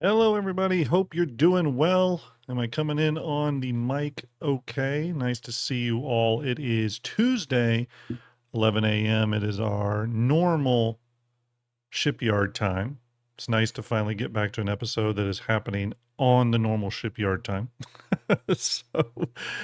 Hello, everybody. Hope you're doing well. Am I coming in on the mic okay? Nice to see you all. It is Tuesday, 11 a.m. It is our normal shipyard time. It's nice to finally get back to an episode that is happening on the normal shipyard time. So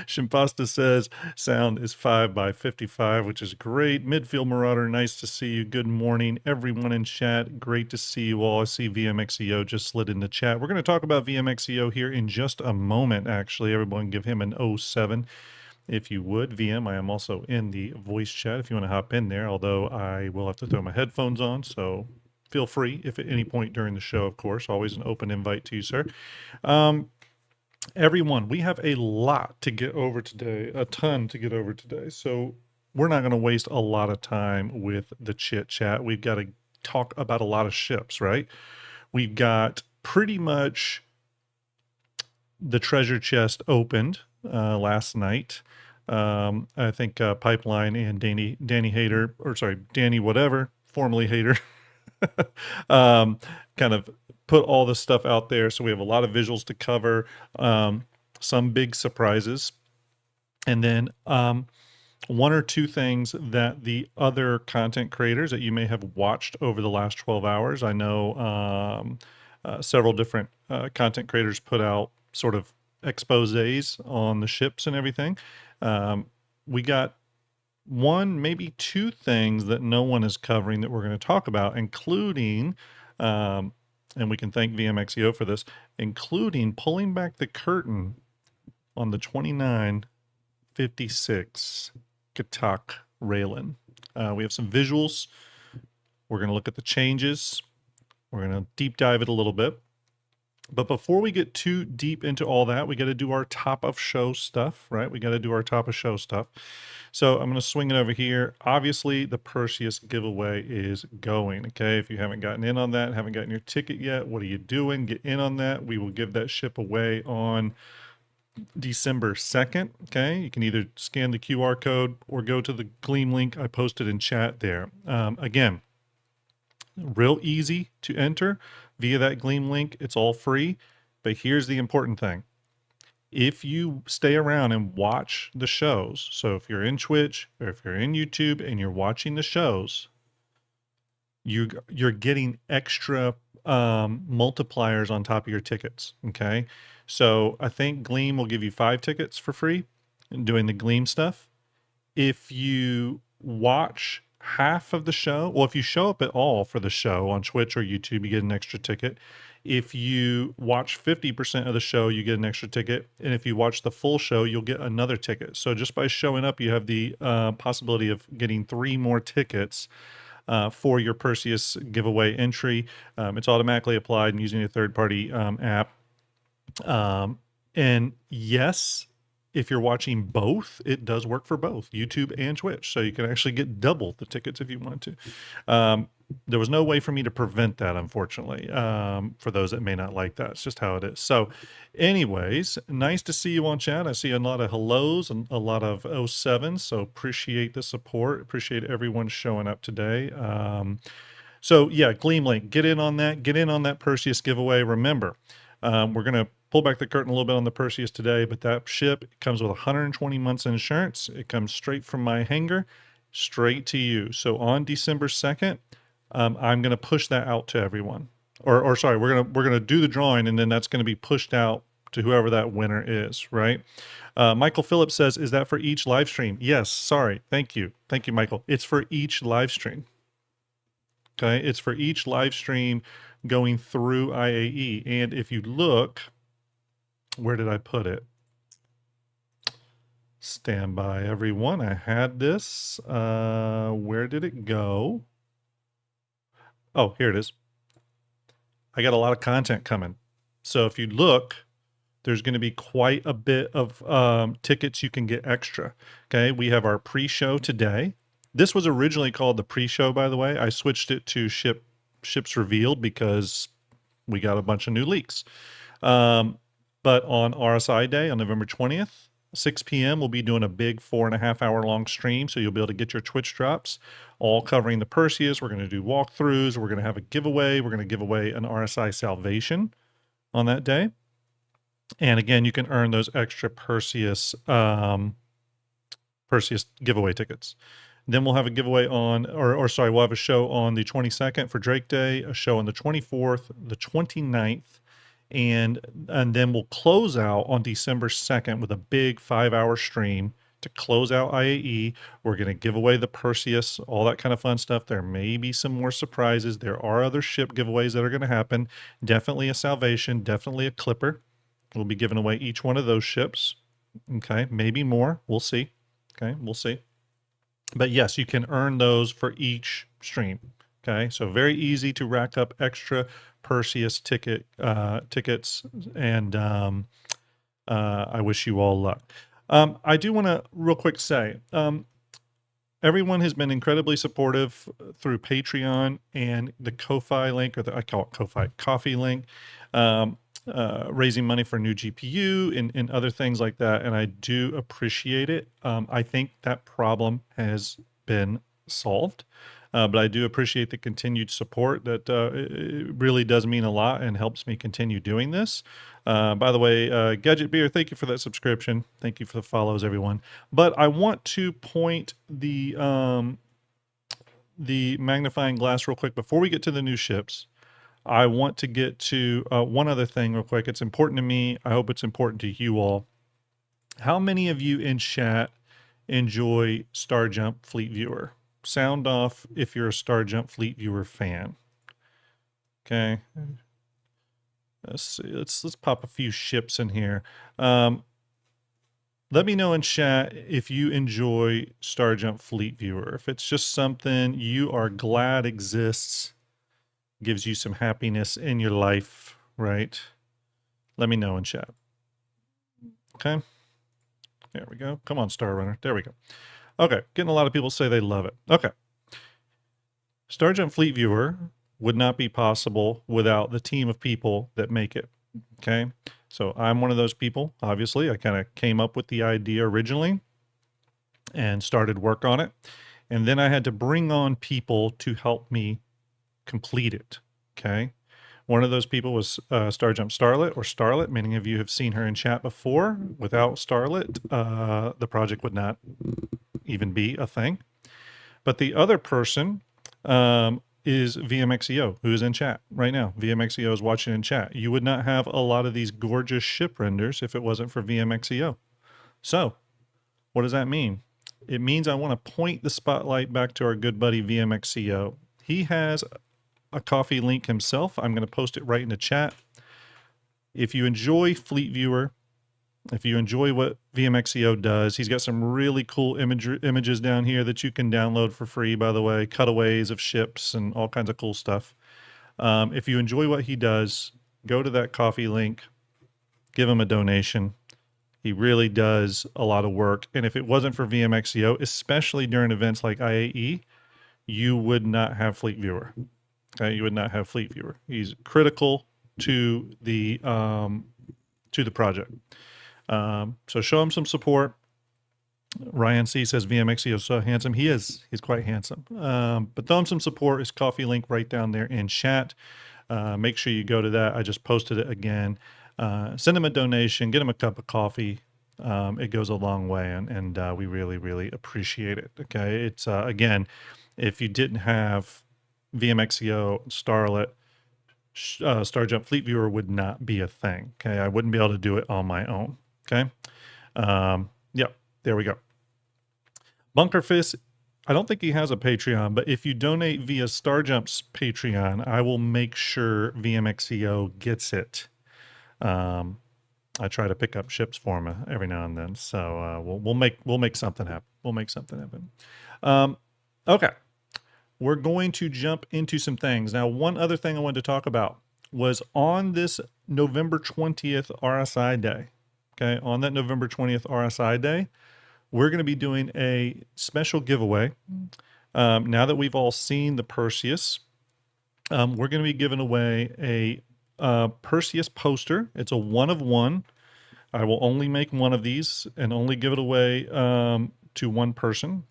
Shimpasta says sound is 5 by 55, which is great. Midfield Marauder, nice to see you. Good morning, everyone in chat. Great to see you all. I see VMXEO just slid in the chat. We're going to talk about VMXEO here in just a moment, actually. Everyone give him an 07 if you would. VM, I am also in the voice chat if you want to hop in there, although I will have to throw my headphones on, so feel free if at any point during the show, of course. Always an open invite to you, sir. Everyone, we have a lot to get over today, a ton to get over today. So we're not going to waste a lot of time with the chit chat. We've got to talk about a lot of ships, right? We've got pretty much the treasure chest opened last night. I think Pipeline and Danny Hater, or sorry, Danny whatever, formerly Hater, kind of put all this stuff out there. So we have a lot of visuals to cover, some big surprises, and then one or two things that the other content creators that you may have watched over the last 12 hours. I know several different content creators put out sort of exposés on the ships and everything. We got one, maybe two things that no one is covering that we're going to talk about, including, and we can thank VMXEO for this, including pulling back the curtain on the 2956 Gak Railin. We have some visuals. We're going to look at the changes. We're going to deep dive it a little bit. But before we get too deep into all that, we got to do our top of show stuff, right? We got to do our top of show stuff. So I'm going to swing it over here. Obviously, the Perseus giveaway is going, okay? If you haven't gotten in on that, haven't gotten your ticket yet, what are you doing? Get in on that. We will give that ship away on December 2nd, okay? You can either scan the QR code or go to the Gleam link I posted in chat there. Again, real easy to enter via that Gleam link. It's all free. But here's the important thing. If you stay around and watch the shows, so if you're in Twitch or if you're in YouTube and you're watching the shows, you're getting extra multipliers on top of your tickets, okay? So I think Gleam will give you 5 tickets for free doing the Gleam stuff. If you watch half of the show, well, if you show up at all for the show on Twitch or YouTube, you get an extra ticket. If you watch 50% of the show, you get an extra ticket. And if you watch the full show, you'll get another ticket. So just by showing up, you have the possibility of getting 3 more tickets for your Perseus giveaway entry. It's automatically applied and using a third-party app. And yes, if you're watching both, it does work for both YouTube and Twitch. So you can actually get double the tickets if you want to. There was no way for me to prevent that, unfortunately, for those that may not like that. It's just how it is. So anyways, nice to see you on chat. I see a lot of hellos and a lot of 07s. So appreciate the support. Appreciate everyone showing up today. So yeah, Gleam Link, get in on that. Get in on that Perseus giveaway. Remember, we're going to pull back the curtain a little bit on the Perseus today, but that ship comes with 120 months insurance. It comes straight from my hangar, straight to you. So on December 2nd, I'm going to push that out to everyone. Or sorry, we're gonna do the drawing, and then that's going to be pushed out to whoever that winner is, right? Michael Phillips says, is that for each live stream? Yes, sorry. Thank you, Michael. It's for each live stream. Okay, it's for each live stream going through IAE. And if you look, where did I put it? Stand by, everyone. I had this. Where did it go? Oh, here it is. I got a lot of content coming. So if you look, there's going to be quite a bit of tickets you can get extra. Okay, we have our pre-show today. This was originally called the pre-show, by the way. I switched it to Ships Revealed because we got a bunch of new leaks. But on RSI Day, on November 20th, 6 p.m., we'll be doing a big 4.5-hour long stream, so you'll be able to get your Twitch drops, all covering the Perseus. We're going to do walkthroughs. We're going to have a giveaway. We're going to give away an RSI Salvation, on that day. And again, you can earn those extra Perseus giveaway tickets. Then we'll have a giveaway on, or sorry, we'll have a show on the 22nd for Drake Day, a show on the 24th, the 29th, and then we'll close out on December 2nd with a big 5-hour stream to close out IAE. We're going to give away the Perseus, all that kind of fun stuff. There may be some more surprises. There are other ship giveaways that are going to happen. Definitely a Salvation, definitely a Clipper. We'll be giving away each one of those ships. Okay, maybe more. We'll see. Okay, we'll see. But yes, you can earn those for each stream. Okay, so very easy to rack up extra Perseus tickets, and I wish you all luck. I do want to real quick say, everyone has been incredibly supportive through Patreon and the Ko-Fi link, or I call it Ko-Fi, Coffee link, raising money for a new GPU and other things like that. And I do appreciate it. I think that problem has been solved. But I do appreciate the continued support. That it really does mean a lot and helps me continue doing this. By the way, Gadget Beer, thank you for that subscription. Thank you for the follows, everyone. But I want to point the magnifying glass real quick before we get to the new ships. I want to get to one other thing real quick. It's important to me. I hope it's important to you all. How many of you in chat enjoy STARJUMP Fleet Viewer? Sound off if you're a STARJUMP Fleet Viewer fan. Okay. Let's see. Let's pop a few ships in here. Let me know in chat if you enjoy STARJUMP Fleet Viewer. If it's just something you are glad exists, gives you some happiness in your life, right? Let me know in chat. Okay. There we go. Come on, Star Runner. There we go. Okay, getting a lot of people say they love it. Okay. STARJUMP Fleet Viewer would not be possible without the team of people that make it. Okay. So I'm one of those people, obviously. I kind of came up with the idea originally and started work on it. And then I had to bring on people to help me complete it. Okay. One of those people was STARJUMP Starlet, or Starlet. Many of you have seen her in chat before. Without Starlet, the project would not even be a thing. But the other person is VMXEO, who is in chat right now. VMXEO is watching in chat. You would not have a lot of these gorgeous ship renders if it wasn't for VMXEO. So what does that mean? It means I want to point the spotlight back to our good buddy VMXEO. He has a coffee link himself. I'm going to post it right in the chat. If you enjoy Fleet Viewer, if you enjoy what VMXEO does, he's got some really cool images down here that you can download for free, by the way, cutaways of ships and all kinds of cool stuff. If you enjoy what he does, go to that coffee link, give him a donation. He really does a lot of work. And if it wasn't for VMXEO, especially during events like IAE, you would not have Fleet Viewer. Okay, you would not have Fleet Viewer. He's critical to the project. So show him some support. Ryan C says VMXE is so handsome. He is. He's quite handsome. But throw him some support. His coffee link right down there in chat. Make sure you go to that. I just posted it again. Send him a donation. Get him a cup of coffee. It goes a long way, and we really, really appreciate it. Okay, it's again, if you didn't have VMXEO, Starlet, STARJUMP Fleet Viewer would not be a thing. Okay, I wouldn't be able to do it on my own. Okay, yeah, there we go. Bunkerfist, I don't think he has a Patreon, but if you donate via STARJUMP's Patreon, I will make sure VMXEO gets it. I try to pick up ships for him every now and then, so we'll make something happen. We'll make something happen. Okay. We're going to jump into some things. Now, one other thing I wanted to talk about was on this November 20th RSI Day, okay, on that November 20th RSI Day, we're going to be doing a special giveaway. Now that we've all seen the Perseus, we're going to be giving away a Perseus poster. It's a 1-of-1. I will only make one of these and only give it away to one person.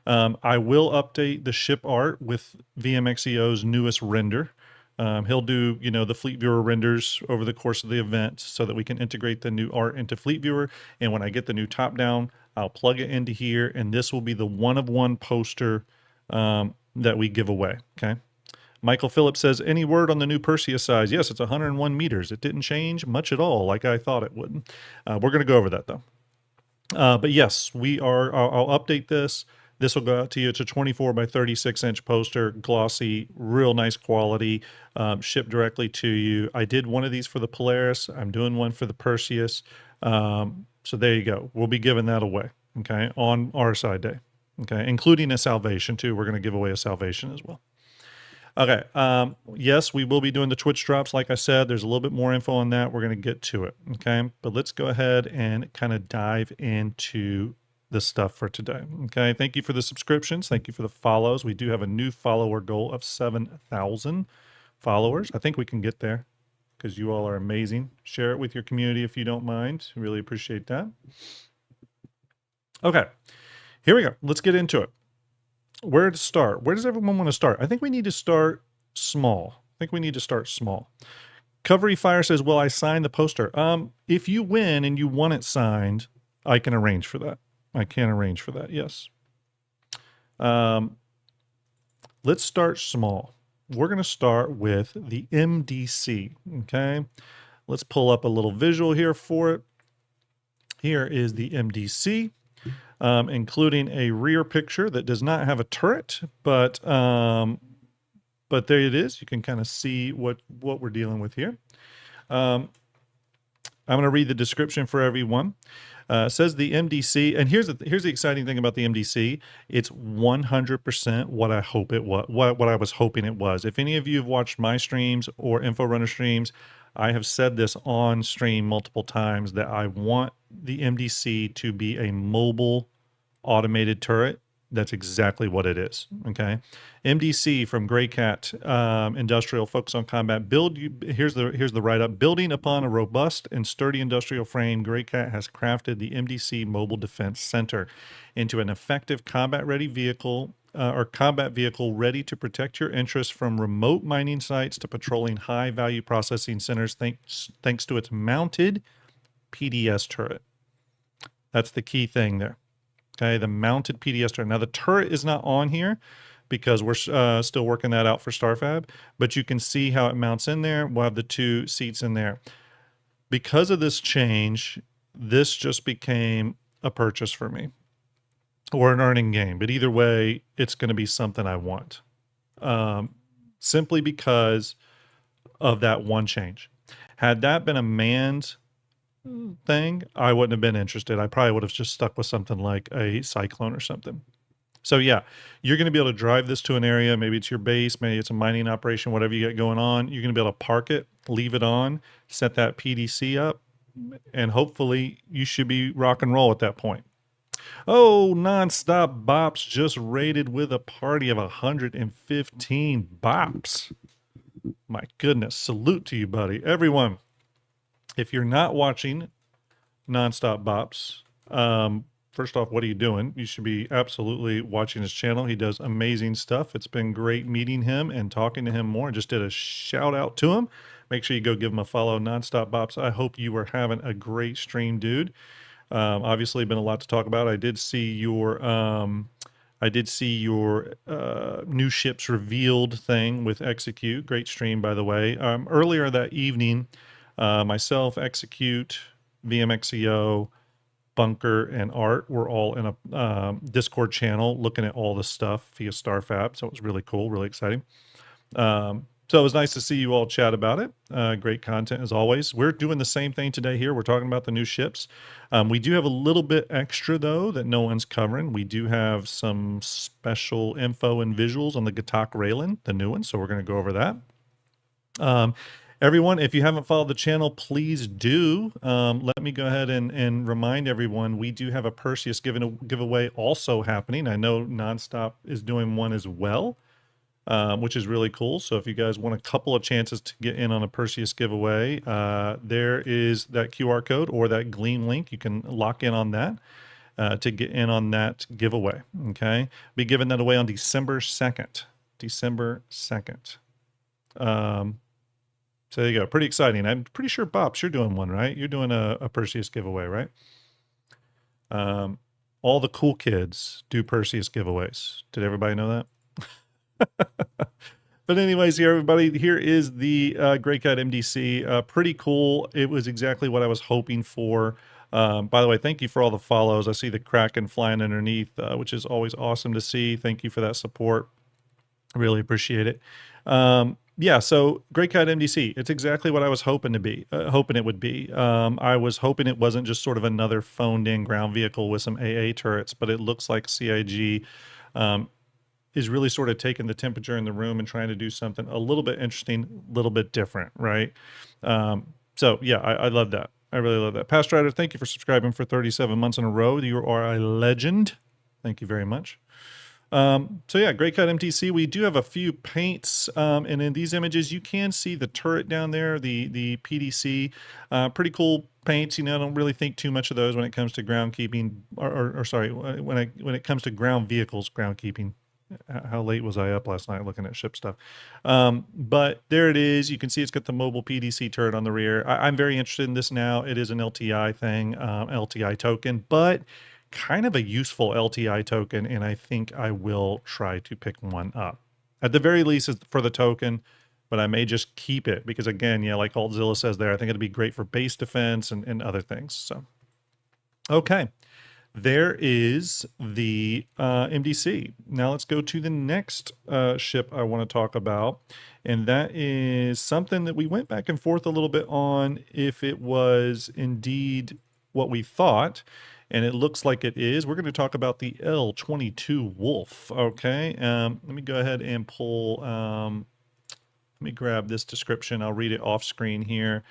I will update the ship art with VMXEO's newest render. He'll do, you know, the Fleet Viewer renders over the course of the event so that we can integrate the new art into Fleet Viewer. And when I get the new top down, I'll plug it into here, and this will be the one-of-one poster that we give away. Okay. Michael Phillips says, any word on the new Perseus size? Yes, it's 101 meters. It didn't change much at all, like I thought it would. We're going to go over that though. But yes, I'll update this. This will go out to you. It's a 24 by 36 inch poster, glossy, real nice quality, shipped directly to you. I did one of these for the Polaris. I'm doing one for the Perseus. So there you go. We'll be giving that away, okay, on RSI Day, okay, including a Salvation too. We're going to give away a Salvation as well. Okay. Yes, we will be doing the Twitch drops. Like I said, there's a little bit more info on that. We're going to get to it. Okay. But let's go ahead and kind of dive into the stuff for today. Okay. Thank you for the subscriptions. Thank you for the follows. We do have a new follower goal of 7,000 followers. I think we can get there because you all are amazing. Share it with your community if you don't mind. Really appreciate that. Okay. Here we go. Let's get into it. Where to start? Where does everyone want to start? I think we need to start small. Covery Fire says, will I sign the poster? If you win and you want it signed, I can arrange for that. Yes. Let's start small. We're going to start with the MDC, okay? Let's pull up a little visual here for it. Here is the MDC. Including a rear picture that does not have a turret, but there it is. You can kind of see what we're dealing with here. I'm going to read the description for everyone. It says the MDC, and here's the exciting thing about the MDC. It's 100% what I hope it was, what I was hoping it was. If any of you have watched my streams or InfoRunner streams, I have said this on stream multiple times that I want the MDC to be a mobile automated turret. That's exactly what it is. Okay. MDC from Greycat Industrial, focus on combat. Here's the write-up. Building upon a robust and sturdy industrial frame, Greycat has crafted the MDC Mobile Defense Center into an effective combat-ready vehicle or combat vehicle ready to protect your interests from remote mining sites to patrolling high-value processing centers thanks to its mounted PDS turret. That's the key thing there. Okay, the mounted PDS turret. Now, the turret is not on here because we're still working that out for StarFab, but you can see how it mounts in there. We'll have the two seats in there. Because of this change, this just became a purchase for me or an earning game. But either way, it's going to be something I want simply because of that one change. Had that been a manned thing, I wouldn't have been interested. I probably would have just stuck with something like a Cyclone or something. So yeah, you're going to be able to drive this to an area. Maybe it's your base, maybe it's a mining operation, whatever you got going on. You're going to be able to park it, leave it on, set that PDC up, and hopefully you should be rock and roll at that point. Oh, Nonstop Bops just raided with a party of 115 bops. My goodness, salute to you, buddy. Everyone, if you're not watching Nonstop Bops, first off, what are you doing? You should be absolutely watching his channel. He does amazing stuff. It's been great meeting him and talking to him more. I just did a shout out to him. Make sure you go give him a follow, Nonstop Bops. I hope you are having a great stream, dude. Obviously been a lot to talk about. I did see your new ships revealed thing with Execute. Great stream, by the way. Earlier that evening, myself, Execute, VMXEO, Bunker, and Art were all in a Discord channel looking at all the stuff via StarFab. So it was really cool, really exciting. So it was nice to see you all chat about it. Great content as always. We're doing the same thing today here. We're talking about the new ships. We do have a little bit extra, though, that no one's covering. We do have some special info and visuals on the Gak Railin, the new one. So we're going to go over that. Everyone, if you haven't followed the channel, please do. Let me go ahead and remind everyone, we do have a Perseus giveaway also happening. I know Nonstop is doing one as well. Which is really cool. So if you guys want a couple of chances to get in on a Perseus giveaway, there is that QR code or that Gleam link. You can lock in on that to get in on that giveaway. Okay. Be giving that away on December 2nd. December 2nd. So there you go. Pretty exciting. I'm pretty sure, Bops, you're doing one, right? You're doing a Perseus giveaway, right? All the cool kids do Perseus giveaways. Did everybody know that? But anyways, here, everybody, here is the Greycat MDC. Pretty cool. It was exactly what I was hoping for. By the way, thank you for all the follows. I see the Kraken flying underneath, which is always awesome to see. Thank you for that support. Really appreciate it. Yeah, so Greycat MDC, it's exactly what I was hoping to be, hoping it would be. I was hoping it wasn't just sort of another phoned-in ground vehicle with some AA turrets, but it looks like CIG is really sort of taking the temperature in the room and trying to do something a little bit interesting, a little bit different, right? So yeah, I love that. I really love that. Past Rider, thank you for subscribing for 37 months in a row. You are a legend. Thank you very much. So yeah, Greycat MDC, we do have a few paints, and in these images, you can see the turret down there, the PDC, pretty cool paints. You know, I don't really think too much of those when it comes to groundkeeping, or sorry, when it comes to ground vehicles, groundkeeping. How late was I up last night looking at ship stuff? But there it is. You can see it's got the mobile PDC turret on the rear. I'm very interested in this now. It is an LTI thing, LTI token, but kind of a useful LTI token, and I think I will try to pick one up. At the very least, it's for the token, but I may just keep it because, again, yeah, like Altzilla says there, I think it'd be great for base defense and other things. So, okay. There is the MDC. Now let's go to the next ship I want to talk about, and that is something that we went back and forth a little bit on if it was indeed what we thought, and it looks like it is. We're going to talk about the L-22 Wolf, okay? Let me go ahead and pull, let me grab this description. I'll read it off screen here.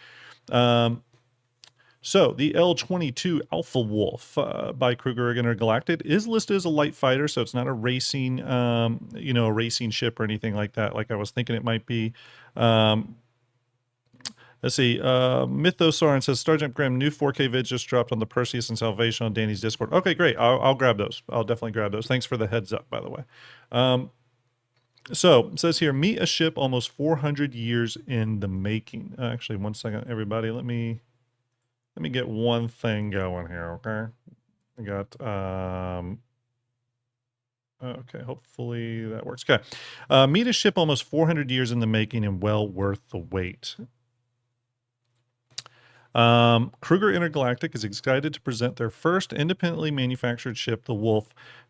So the L-22 Alpha Wolf by Krueger Intergalactic is listed as a light fighter, so it's not a racing, you know, a racing ship or anything like that, like I was thinking it might be. Let's see. Mythosaurin says, STARJUMP Graham, new 4K vids just dropped on the Perseus and Salvation on Danny's Discord. Okay, great. I'll grab those. I'll definitely grab those. Thanks for the heads up, by the way. So it says here, meet a ship almost 400 years in the making. Actually, one second, everybody. Let me get one thing going here, okay? I got, okay, hopefully that works. Okay. Meet a ship almost 400 years in the making and well worth the wait. Krueger Intergalactic is excited to present their first independently manufactured ship, the Wolf,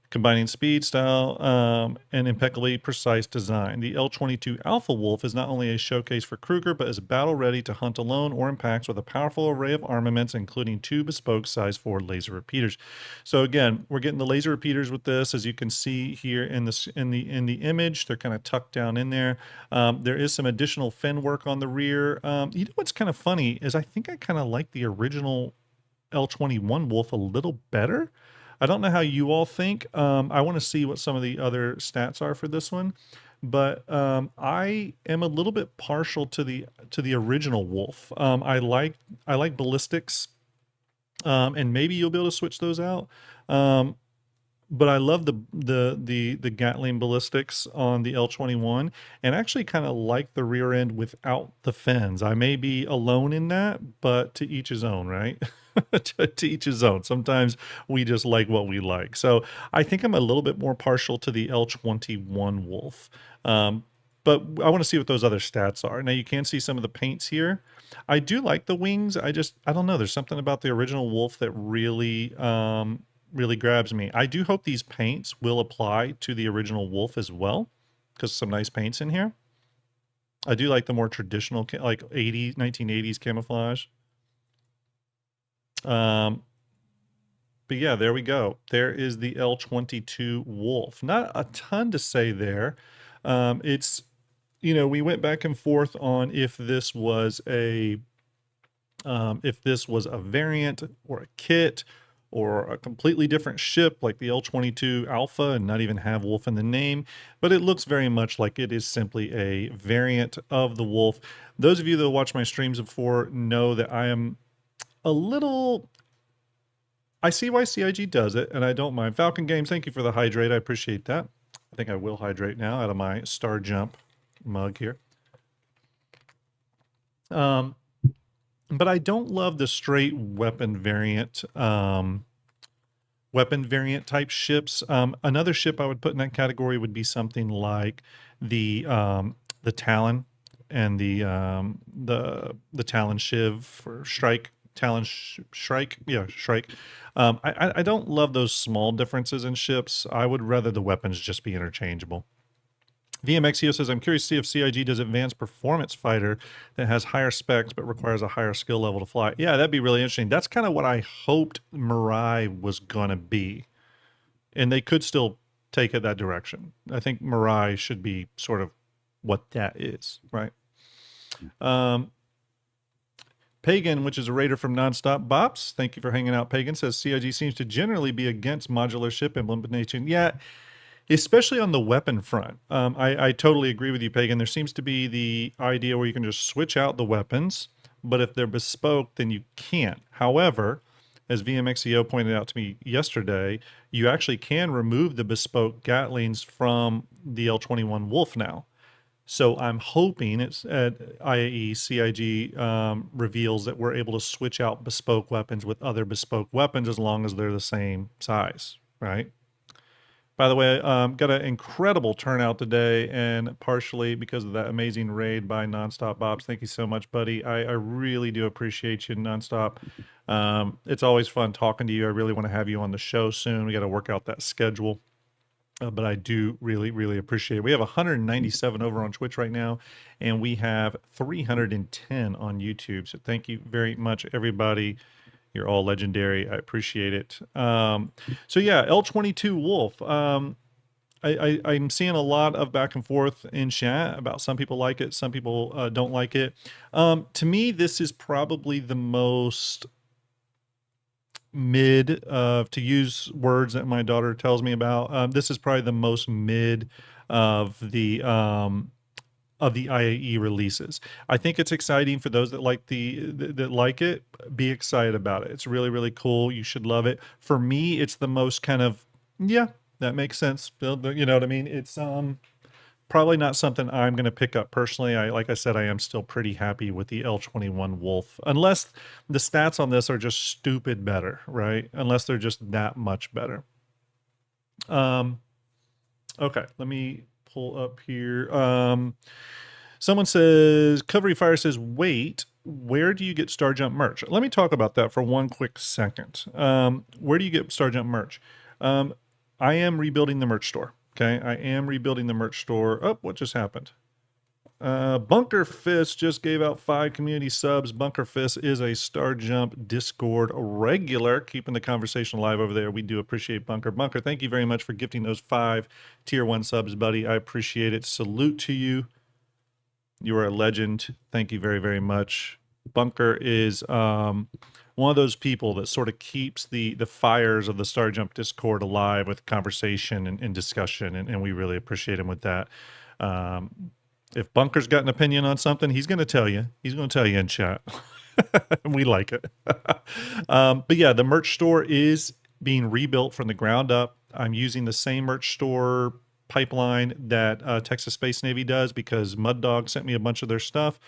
combining speed, style, and impeccably precise design. The L-22 Alpha Wolf is not only a showcase for Krueger, but is battle-ready to hunt alone or in packs with a powerful array of armaments, including 2 bespoke size 4 laser repeaters. So again, we're getting the laser repeaters with this, as you can see here in the image. They're kind of tucked down in there. There is some additional fin work on the rear. You know what's kind of funny is I think I kind of like the original L-21 Wolf a little better. I don't know how you all think. I want to see what some of the other stats are for this one, but I am a little bit partial to the original Wolf. I like ballistics, and maybe you'll be able to switch those out. But I love the Gatling ballistics on the L-21, and actually kind of like the rear end without the fins. I may be alone in that, but to each his own, right? to each his own. Sometimes we just like what we like. So I think I'm a little bit more partial to the L-21 Wolf. But I want to see what those other stats are. Now you can see some of the paints here. I do like the wings. I don't know. There's something about the original Wolf that really really grabs me. I do hope these paints will apply to the original Wolf as well, because some nice paints in here. I do like the more traditional, like 1980s camouflage. But yeah, there we go. There is the L-22 Wolf. Not a ton to say there. It's, you know, we went back and forth on if this was a variant or a kit or a completely different ship like the L-22 Alpha and not even have Wolf in the name, but it looks very much like it is simply a variant of the Wolf. Those of you that watch my streams before know that I am a little... I see why CIG does it, and I don't mind. Falcon Games, thank you for the hydrate. I appreciate that. I think I will hydrate now out of my STARJUMP mug here. Um, but I don't love the straight weapon variant type ships. Another ship I would put in that category would be something like the Talon and the Talon Shiv or Strike. Shrike, yeah, Shrike. I don't love those small differences in ships. I would rather the weapons just be interchangeable. VMXEO says, I'm curious to see if CIG does advanced performance fighter that has higher specs but requires a higher skill level to fly. Yeah, that'd be really interesting. That's kind of what I hoped Mirai was going to be. And they could still take it that direction. I think Mirai should be sort of what that is, right? Pagan, which is a raider from Nonstop Bops. Thank you for hanging out, Pagan. Says CIG seems to generally be against modular ship implementation. Yeah, especially on the weapon front. I totally agree with you, Pagan. There seems to be the idea where you can just switch out the weapons, but if they're bespoke, then you can't. However, as VMXEO pointed out to me yesterday, you actually can remove the bespoke Gatlings from the L21 Wolf now. So I'm hoping it's at IAE CIG reveals that we're able to switch out bespoke weapons with other bespoke weapons as long as they're the same size, right? By the way, got an incredible turnout today, and partially because of that amazing raid by Nonstop Bobs. Thank you so much, buddy. I really do appreciate you, Nonstop. It's always fun talking to you. I really want to have you on the show soon. We got to work out that schedule. But I do really, really appreciate it. We have 197 over on Twitch right now, and we have 310 on YouTube. So thank you very much, everybody. You're all legendary. I appreciate it. So yeah, L22 Wolf. I'm seeing a lot of back and forth in chat about some people like it, some people don't like it. To me, this is probably the most mid, to use words that my daughter tells me about. This is probably the most mid of the IAE releases. I think it's exciting for those that like that like it. Be excited about it. It's really, really cool. You should love it. For me, it's the most kind of, yeah, that makes sense. You know what I mean? It's probably not something I'm going to pick up personally. Like I said, I am still pretty happy with the L21 Wolf, unless the stats on this are just stupid better, right? Unless they're just that much better. Okay, let me pull up here. Someone says, Covery Fire says, wait, where do you get StarJump merch? Let me talk about that for one quick second. Where do you get StarJump merch? I am rebuilding the merch store. Okay, I am rebuilding the merch store. Oh, what just happened? Bunker Fist just gave out 5 community subs. Bunker Fist is a StarJump Discord regular, keeping the conversation alive over there. We do appreciate Bunker. Bunker, thank you very much for gifting those 5 tier 1 subs, buddy. I appreciate it. Salute to you. You are a legend. Thank you very, very much. Bunker is one of those people that sort of keeps the fires of the StarJump Discord alive with conversation and discussion, and we really appreciate him with that. If Bunker's got an opinion on something, he's going to tell you. He's going to tell you in chat. We like it. But yeah, the merch store is being rebuilt from the ground up. I'm using the same merch store pipeline that Texas Space Navy does because Mud Dog sent me a bunch of their stuff.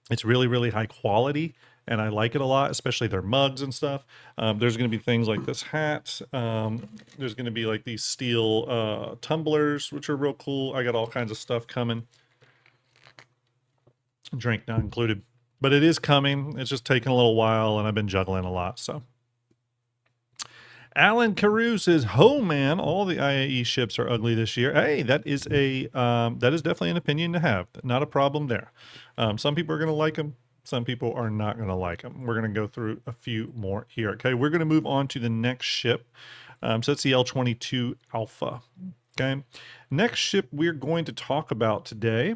It's really, really high quality, and I like it a lot, especially their mugs and stuff. There's going to be things like this hat. There's going to be like these steel tumblers, which are real cool. I got all kinds of stuff coming. Drink not included. But it is coming. It's just taking a little while, and I've been juggling a lot, so. Alan Carew says, "Ho man, all the IAE ships are ugly this year." Hey, that is definitely an opinion to have. Not a problem there. Some people are going to like them. Some people are not going to like them. We're going to go through a few more here. Okay, we're going to move on to the next ship. So that's the L22 Alpha. Okay, next ship we're going to talk about today.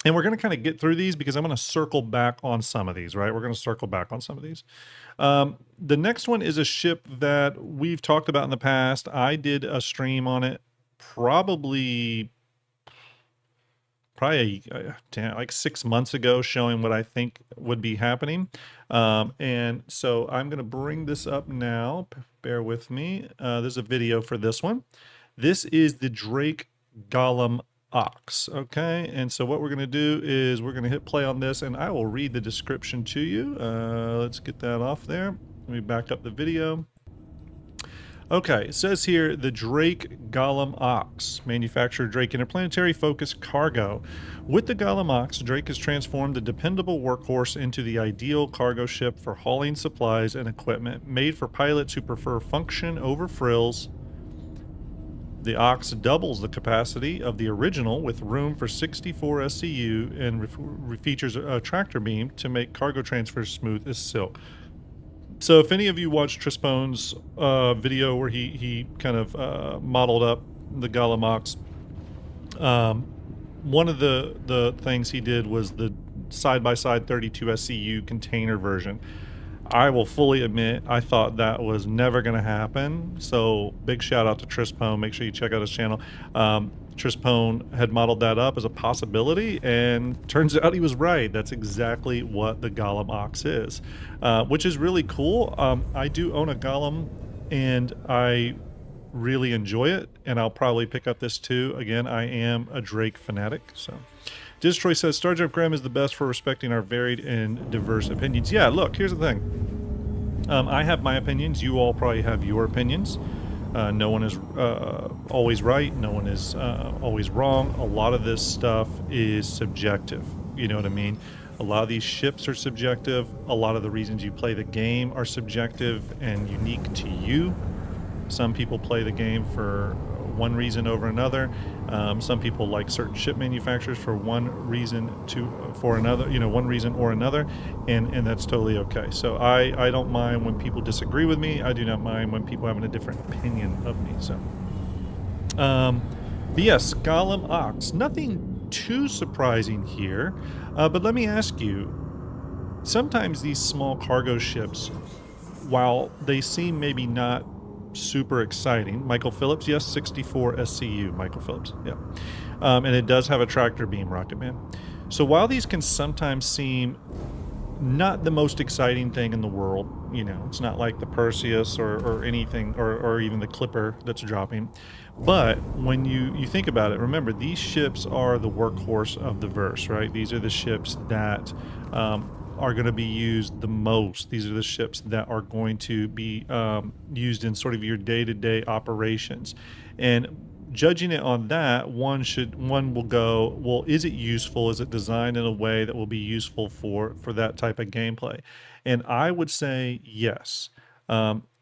And we're going to kind of get through these because I'm going to circle back on some of these, right? We're going to circle back on some of these. The next one is a ship that we've talked about in the past. I did a stream on it probably like 6 months ago, showing what I think would be happening. And so I'm going to bring this up now. Bear with me. There's a video for this one. This is the Drake Golem Ox. Okay, and so what we're going to do is we're going to hit play on this, and I will read the description to you. Let's get that off there. Let me back up the video. Okay, it says here, the Drake Golem Ox, manufacturer Drake Interplanetary Focused Cargo. With the Golem Ox, Drake has transformed the dependable workhorse into the ideal cargo ship for hauling supplies and equipment. Made for pilots who prefer function over frills, the Ox doubles the capacity of the original with room for 64 SCU and features a tractor beam to make cargo transfers smooth as silk. So if any of you watched Trispone's video where he kind of modeled up the Golem Ox, one of the things he did was the side-by-side 32 SCU container version. I will fully admit I thought that was never going to happen. So big shout out to Trispone. Make sure you check out his channel. Trispone had modeled that up as a possibility, and turns out he was right. That's exactly what the Golem Ox is, which is really cool. I do own a Golem, and I really enjoy it, and I'll probably pick up this too. Again, I am a Drake fanatic. So Destroy says, StarJump Graham is the best for respecting our varied and diverse opinions. Yeah, look, here's the thing. I have my opinions. You all probably have your opinions. No one is always right. No one is always wrong. A lot of this stuff is subjective. You know what I mean? A lot of these ships are subjective. A lot of the reasons you play the game are subjective and unique to you. Some people play the game for one reason over another. Some people like certain ship manufacturers for one reason for another, you know, one reason or another, and that's totally okay. So I don't mind when people disagree with me. I do not mind when people have a different opinion of me. So but yes, Golem Ox, nothing too surprising here, but let me ask you, sometimes these small cargo ships, while they seem maybe not super exciting. Michael Phillips, yes, 64 SCU, Michael Phillips, yeah. And it does have a tractor beam, Rocket Man. So while these can sometimes seem not the most exciting thing in the world, you know, it's not like the Perseus or anything, or even the Clipper that's dropping. But when you think about it, remember, these ships are the workhorse of the verse, right? These are the ships that are going to be used the most. These are the ships that are going to be used in sort of your day-to-day operations. And judging it on that, one will go, well, is it useful? Is it designed in a way that will be useful for that type of gameplay? And I would say yes.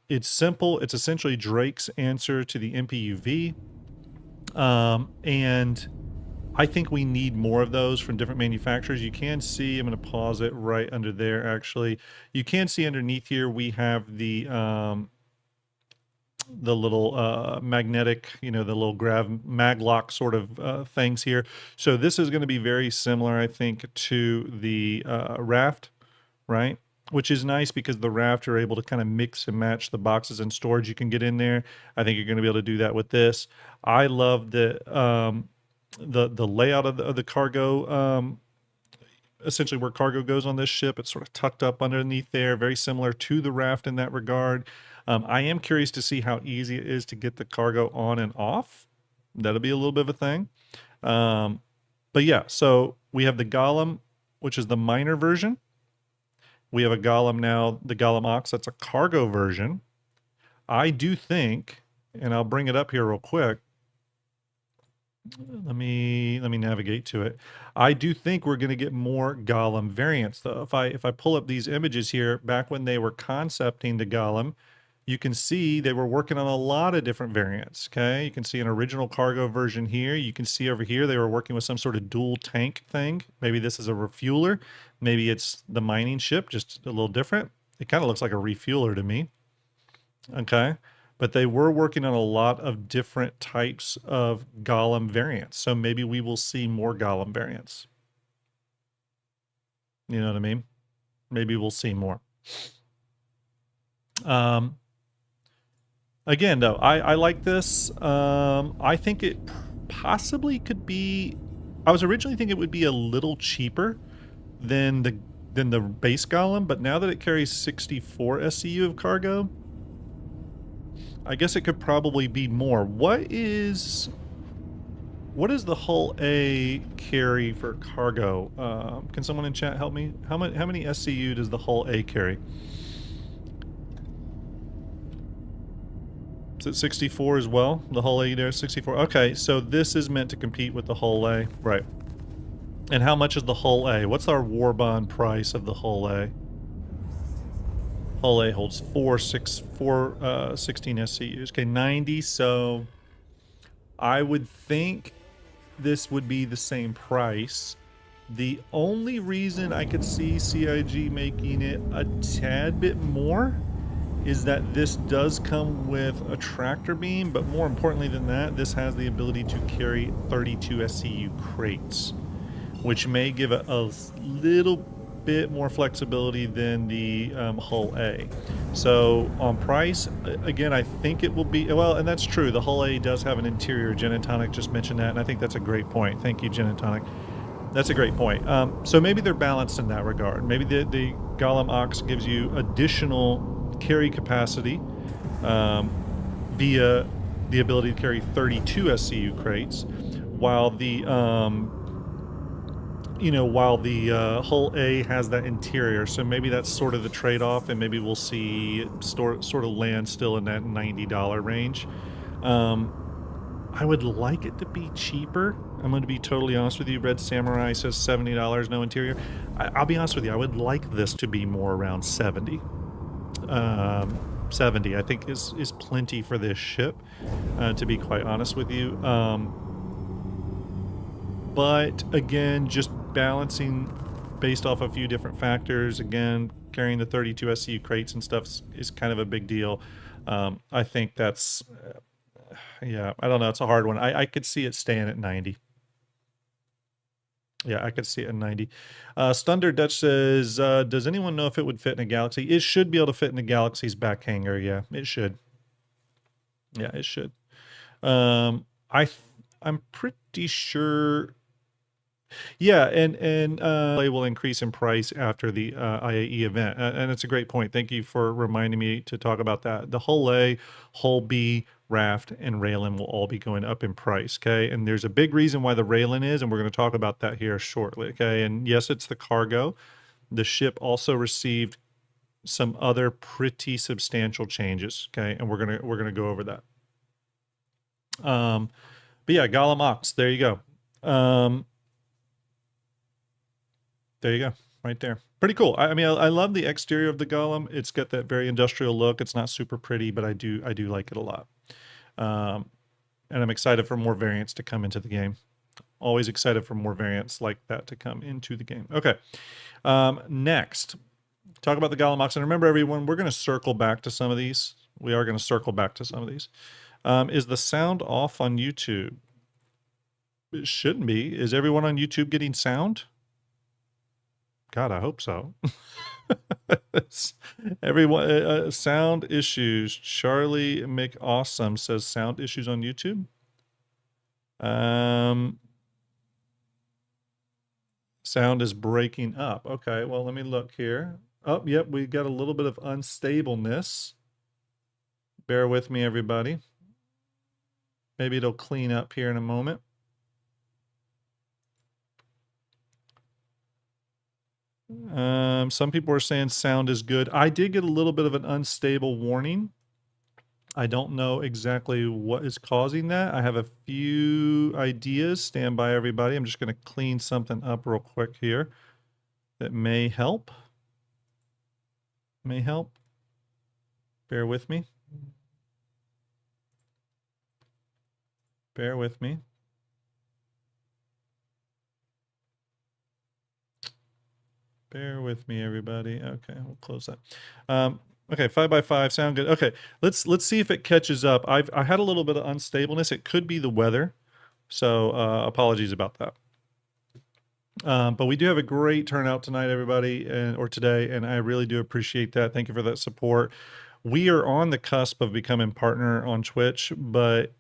It's simple. It's essentially Drake's answer to the MPUV. And I think we need more of those from different manufacturers. You can see, I'm going to pause it right under there, actually. You can see underneath here, we have the little magnetic, you know, the little maglock sort of things here. So this is going to be very similar, I think, to the raft, right? Which is nice because the raft, you're able to kind of mix and match the boxes and storage you can get in there. I think you're going to be able to do that with this. I love the layout of the cargo, essentially where cargo goes on this ship. It's sort of tucked up underneath there, very similar to the raft in that regard. I am curious to see how easy it is to get the cargo on and off. That'll be a little bit of a thing. But yeah, so we have the Golem, which is the minor version. We have a Golem now, the Golem Ox, that's a cargo version. I do think, and I'll bring it up here real quick. Let me navigate to it. I do think we're going to get more Golem variants, though. If I pull up these images here, back when they were concepting the Golem, you can see they were working on a lot of different variants. Okay, you can see an original cargo version here. You can see over here they were working with some sort of dual tank thing. Maybe this is a refueler. Maybe it's the mining ship, just a little different. It kind of looks like a refueler to me. Okay. But they were working on a lot of different types of Golem variants. So maybe we will see more Golem variants. You know what I mean? Maybe we'll see more. Again, though, I like this. I think it possibly could be... I was originally thinking it would be a little cheaper than the base Golem, but now that it carries 64 SCU of cargo, I guess it could probably be more. What is What is the hull A carry for cargo? Can someone in chat help me? How many SCU does the hull A carry? Is it 64 as well? The hull A there is 64. Okay, so this is meant to compete with the hull A, right? And how much is the hull A? What's our war bond price of the hull A? Hull A holds 16 SCUs. Okay, 90. So I would think this would be the same price. The only reason I could see CIG making it a tad bit more is that this does come with a tractor beam, but more importantly than that, this has the ability to carry 32 SCU crates, which may give it a little bit more flexibility than the hull A. So on price, again, I think it will be, well, and that's true. The hull A does have an interior. Gin and Tonic just mentioned that, and I think that's a great point. Thank you, Gin and Tonic. That's a great point. So maybe they're balanced in that regard. Maybe the Golem Ox gives you additional carry capacity via the ability to carry 32 SCU crates, while the hull A has that interior. So maybe that's sort of the trade-off, and maybe we'll see sort of land still in that $90 range. I would like it to be cheaper. I'm going to be totally honest with you. Red Samurai says $70, no interior. I'll be honest with you. I would like this to be more around 70. 70 I think is plenty for this ship, to be quite honest with you. But again, just balancing based off a few different factors. Again, carrying the 32 SCU crates and stuff is kind of a big deal. I think that's, yeah, I don't know. It's a hard one. I could see it staying at 90. Yeah, I could see it at 90. Stunder Dutch says, does anyone know if it would fit in a Galaxy? It should be able to fit in the Galaxy's back hangar. Yeah, it should. Yeah, it should. I'm pretty sure. Yeah, and play will increase in price after the IAE event, and it's a great point. Thank you for reminding me to talk about that. The hull A, hull B, Raft, and Railen will all be going up in price, okay? And there's a big reason why the Railen is, and we're going to talk about that here shortly, okay? And yes, it's the cargo. The ship also received some other pretty substantial changes, okay? And we're gonna go over that. But yeah, Golem Ox, there you go. There you go, right there. Pretty cool. I mean, I love the exterior of the Golem. It's got that very industrial look. It's not super pretty, but I do like it a lot. And I'm excited for more variants to come into the game. Always excited for more variants like that to come into the game. Okay, next, talk about the Golem Ox. And remember, everyone, we're going to circle back to some of these. We are going to circle back to some of these. Is the sound off on YouTube? It shouldn't be. Is everyone on YouTube getting sound? God, I hope so. Everyone, sound issues. Charlie McAwesome says sound issues on YouTube. Sound is breaking up. Okay, well, let me look here. Oh, yep, we got a little bit of unstableness. Bear with me, everybody. Maybe it'll clean up here in a moment. Some people are saying sound is good. I did get a little bit of an unstable warning. I don't know exactly what is causing that. I have a few ideas. Stand by, everybody. I'm just going to clean something up real quick here that may help. May help. Bear with me. Bear with me. Bear with me, everybody. Okay, we'll close that. Okay, 5x5, sound good. Okay, let's see if it catches up. I had a little bit of unstableness. It could be the weather, so apologies about that. But we do have a great turnout tonight, everybody, or today, and I really do appreciate that. Thank you for that support. We are on the cusp of becoming partner on Twitch, but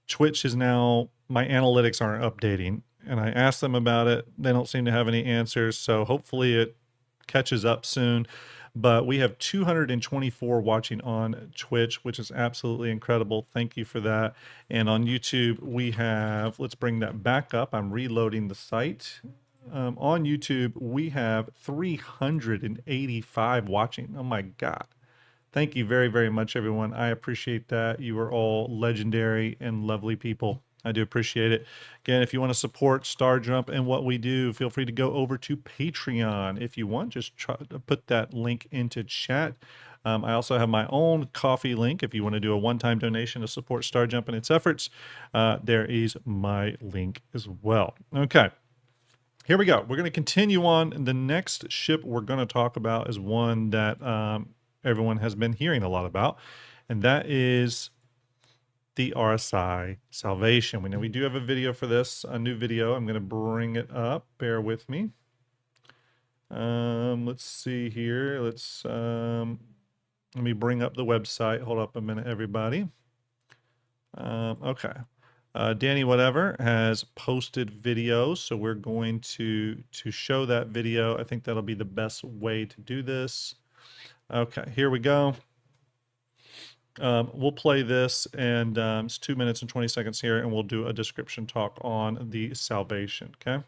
Twitch is now, my analytics aren't updating, and I asked them about it. They don't seem to have any answers, so hopefully it catches up soon. but we have 224 watching on Twitch, which is absolutely incredible. Thank you for that. And on YouTube, we have, let's bring that back up. I'm reloading the site. On YouTube, we have 385 watching. Oh my God. Thank you very, very much, everyone. I appreciate that. You are all legendary and lovely people. I do appreciate it. Again, if you want to support STARJUMP and what we do, feel free to go over to Patreon. If you want, just try to put that link into chat. I also have my own coffee link. If you want to do a one-time donation to support STARJUMP and its efforts, there is my link as well. Okay. Here we go. We're going to continue on. The next ship we're going to talk about is one that everyone has been hearing a lot about, and that is the RSI Salvation. We know we do have a video for this, a new video. I'm going to bring it up. Bear with me. Let's see here. Let me bring up the website. Hold up a minute, everybody. Okay. Danny Whatever has posted videos, so we're going to show that video. I think that'll be the best way to do this. Okay, here we go. We'll play this, and it's 2 minutes and 20 seconds here, and we'll do a description talk on the Salvation, okay?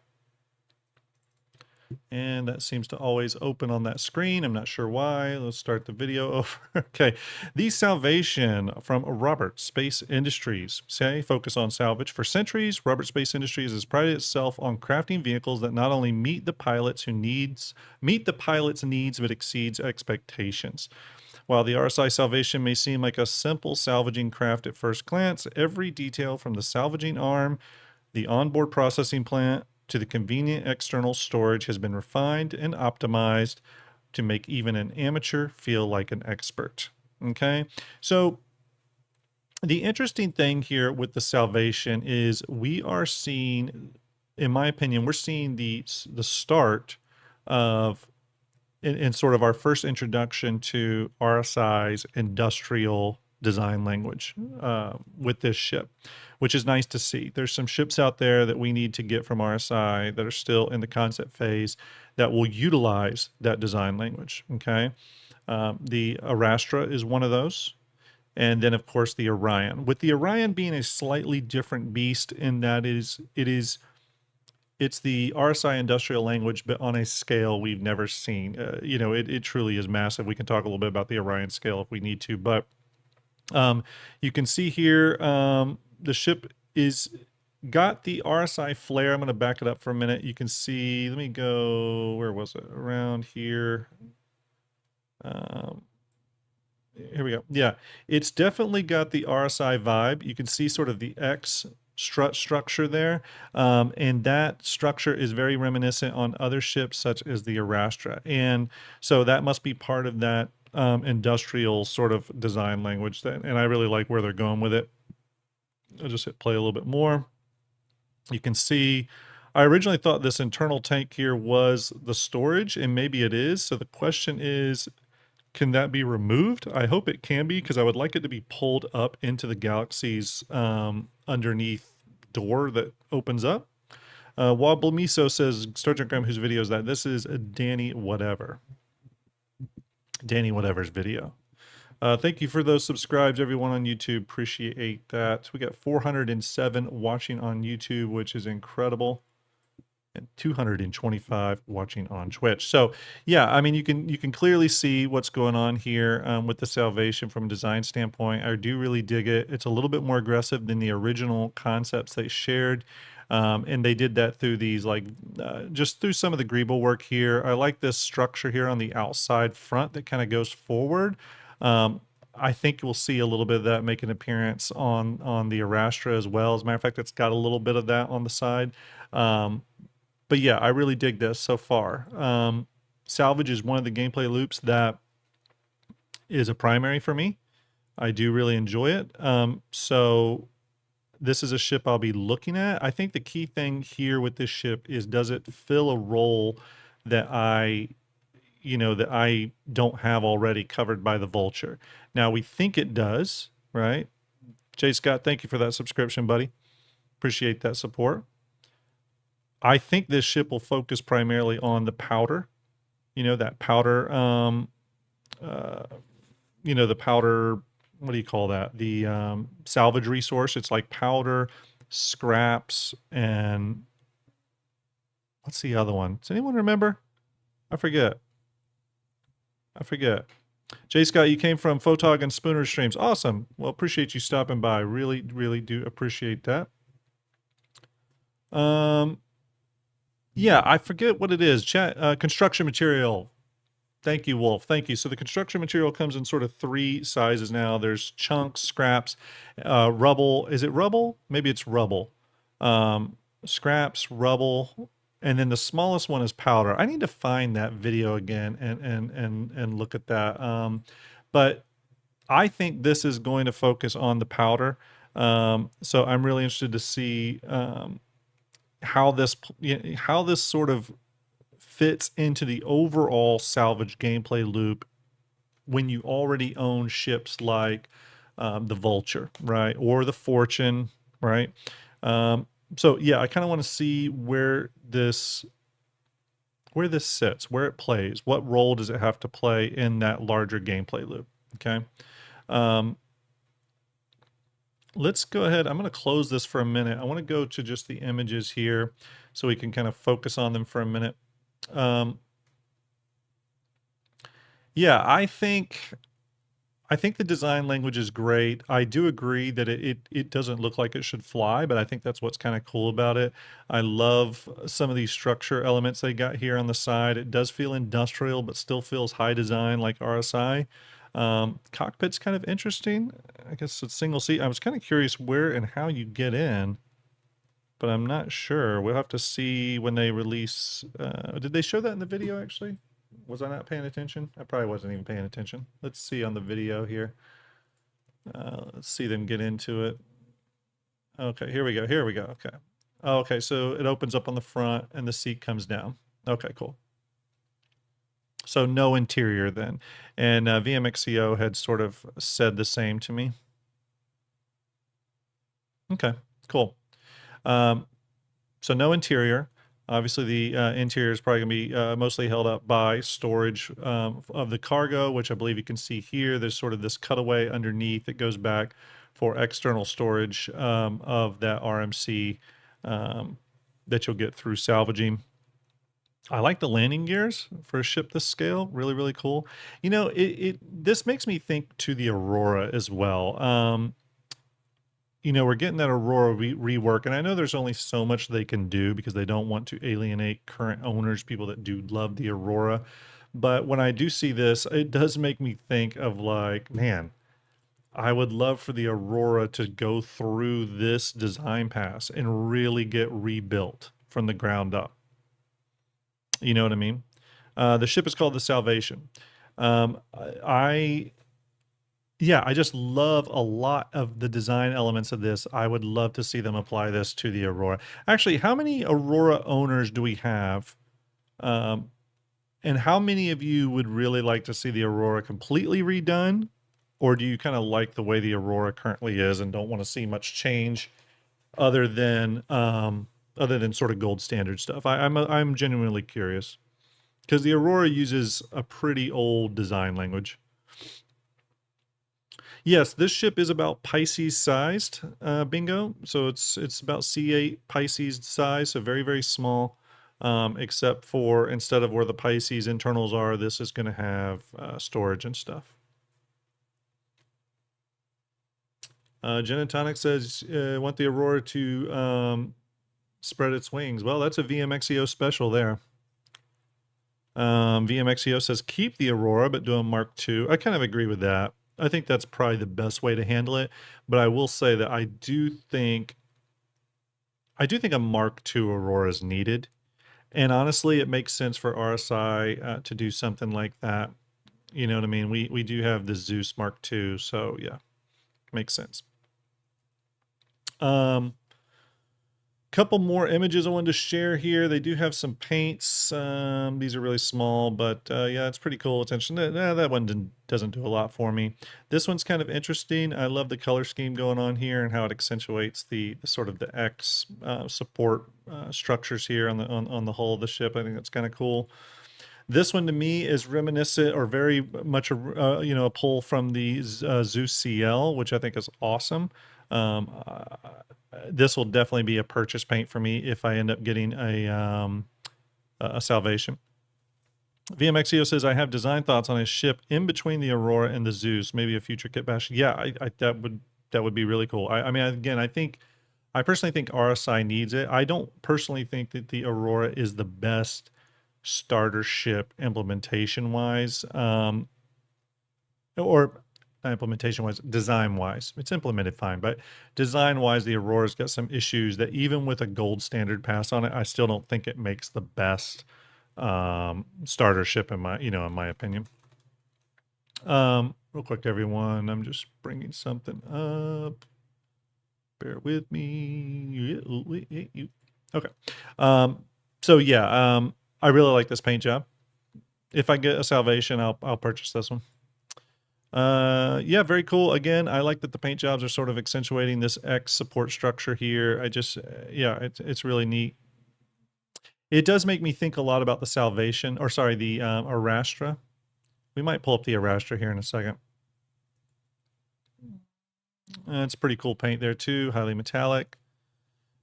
And that seems to always open on that screen. I'm not sure why. Let's start the video over. Okay. The Salvation from Robert Space Industries. Focus on salvage. For centuries, Robert Space Industries has prided itself on crafting vehicles that not only meet the pilot's needs, but exceeds expectations. While the RSI Salvation may seem like a simple salvaging craft at first glance, every detail from the salvaging arm, the onboard processing plant, to the convenient external storage has been refined and optimized to make even an amateur feel like an expert. Okay, so the interesting thing here with the Salvation is we are seeing, in my opinion, we're seeing the start of in sort of our first introduction to RSI's industrial design language with this ship, which is nice to see. There's some ships out there that we need to get from RSI that are still in the concept phase that will utilize that design language, okay? The Arastra is one of those. And then, of course, the Orion. With the Orion being a slightly different beast in that it's the RSI industrial language, but on a scale we've never seen. You know, it truly is massive. We can talk a little bit about the Orion scale if we need to, but you can see here the ship is got the RSI flare. I'm going to back it up for a minute. You can see, let me go, where was it? Around here. Here we go. Yeah, it's definitely got the RSI vibe. You can see sort of the X strut structure there, and that structure is very reminiscent on other ships such as the Arastra, and so that must be part of that industrial sort of design language, and I really like where they're going with it. I'll just hit play a little bit more. You can see I originally thought this internal tank here was the storage, and maybe it is. So the question is, can that be removed? I hope it can be, because I would like it to be pulled up into the Galaxy's underneath door that opens up. Wobble Miso says, StarJumpGram, Graham, whose video is that? This is Danny Whatever. Danny Whatever's video. Thank you for those subscribes, everyone on YouTube. Appreciate that. We got 407 watching on YouTube, which is incredible, and 225 watching on Twitch. So yeah, I mean, you can clearly see what's going on here with the Salvation from a design standpoint. I do really dig it. It's a little bit more aggressive than the original concepts they shared. And they did that through these, like, just through some of the greeble work here. I like this structure here on the outside front that kind of goes forward. I think we'll see a little bit of that make an appearance on the Arastra as well. As a matter of fact, it's got a little bit of that on the side. But yeah, I really dig this so far. Salvage is one of the gameplay loops that is a primary for me. I do really enjoy it. So this is a ship I'll be looking at. I think the key thing here with this ship is, does it fill a role that I don't have already covered by the Vulture? Now, we think it does, right? Jay Scott, thank you for that subscription, buddy. Appreciate that support. I think this ship will focus primarily on the powder, that powder you know, the powder, what do you call that? The salvage resource. It's like powder, scraps, and what's the other one? Does anyone remember? I forget. J. Scott, you came from Photog and Spooner streams. Awesome. Well, appreciate you stopping by. Really, really do appreciate that. Yeah, I forget what it is. Chat, construction material. Thank you, Wolf. Thank you. So the construction material comes in sort of 3 sizes now. There's chunks, scraps, rubble. Is it rubble? Maybe it's rubble. Scraps, rubble, and then the smallest one is powder. I need to find that video again and look at that. But I think this is going to focus on the powder. So I'm really interested to see how this sort of fits into the overall salvage gameplay loop when you already own ships like the Vulture, right, or the Fortune, right? So yeah, I kind of want to see where this sits, where it plays, what role does it have to play in that larger gameplay loop. Okay. Let's go ahead. I'm going to close this for a minute. I want to go to just the images here so we can kind of focus on them for a minute. Yeah, I think the design language is great. I do agree that it doesn't look like it should fly, but I think that's what's kind of cool about it. I love some of these structure elements they got here on the side. It does feel industrial, but still feels high design like RSI. Cockpit's kind of interesting. I guess it's single seat. I was kind of curious where and how you get in, but I'm not sure. We'll have to see when they release. Did they show that in the video actually? Was I not paying attention? I probably wasn't even paying attention. Let's see on the video here. Let's see them get into it. Okay, here we go. Okay. Okay, so it opens up on the front and the seat comes down. Okay, cool. So no interior then. And VMXCO had sort of said the same to me. Okay, cool. So no interior. Obviously, the interior is probably going to be mostly held up by storage of the cargo, which I believe you can see here. There's sort of this cutaway underneath that goes back for external storage of that RMC that you'll get through salvaging. I like the landing gears for a ship this scale. Really, really cool. You know, this makes me think to the Aurora as well. You know, we're getting that Aurora rework, and I know there's only so much they can do because they don't want to alienate current owners, people that do love the Aurora. But when I do see this, it does make me think of like, man, I would love for the Aurora to go through this design pass and really get rebuilt from the ground up. You know what I mean? The ship is called the Salvation. Yeah, I just love a lot of the design elements of this. I would love to see them apply this to the Aurora. Actually, how many Aurora owners do we have? And how many of you would really like to see the Aurora completely redone? Or do you kind of like the way the Aurora currently is and don't want to see much change other than sort of gold standard stuff? I'm genuinely curious because the Aurora uses a pretty old design language. Yes, this ship is about Pisces sized, bingo. So it's about C8 Pisces size, so very, very small, except for instead of where the Pisces internals are, this is going to have storage and stuff. Genetonic says, want the Aurora to spread its wings. Well, that's a VMXCO special there. VMXCO says, keep the Aurora, but do a Mark II. I kind of agree with that. I think that's probably the best way to handle it. But I will say that I do think a Mark II Aurora is needed. And honestly, it makes sense for RSI to do something like that. You know what I mean? We do have the Zeus Mark II, so yeah, makes sense. Couple more images I wanted to share here. They do have some paints. These are really small, but yeah, it's pretty cool. Attention. That one doesn't do a lot for me. This one's kind of interesting. I love the color scheme going on here and how it accentuates the sort of the X support structures here on the hull of the ship. I think that's kind of cool. This one to me is reminiscent or very much a pull from the Zeus CL, which I think is awesome. This will definitely be a purchase paint for me if I end up getting a Salvation. VMXEO says, I have design thoughts on a ship in between the Aurora and the Zeus, maybe a future kit bash. Yeah, that would be really cool. I mean, again, I personally think RSI needs it. I don't personally think that the Aurora is the best starter ship implementation wise, or not implementation wise, design wise. It's implemented fine, but design wise, the Aurora's got some issues that even with a gold standard pass on it, I still don't think it makes the best starter ship in my opinion. Real quick, everyone, I'm just bringing something up. Bear with me. Okay. So yeah, I really like this paint job. If I get a Salvation, I'll purchase this one. Yeah, very cool. Again, I like that the paint jobs are sort of accentuating this X support structure here. Yeah, it's really neat. It does make me think a lot about the Salvation, or sorry, the Arastra. We might pull up the Arastra here in a second. It's a pretty cool paint there too, highly metallic.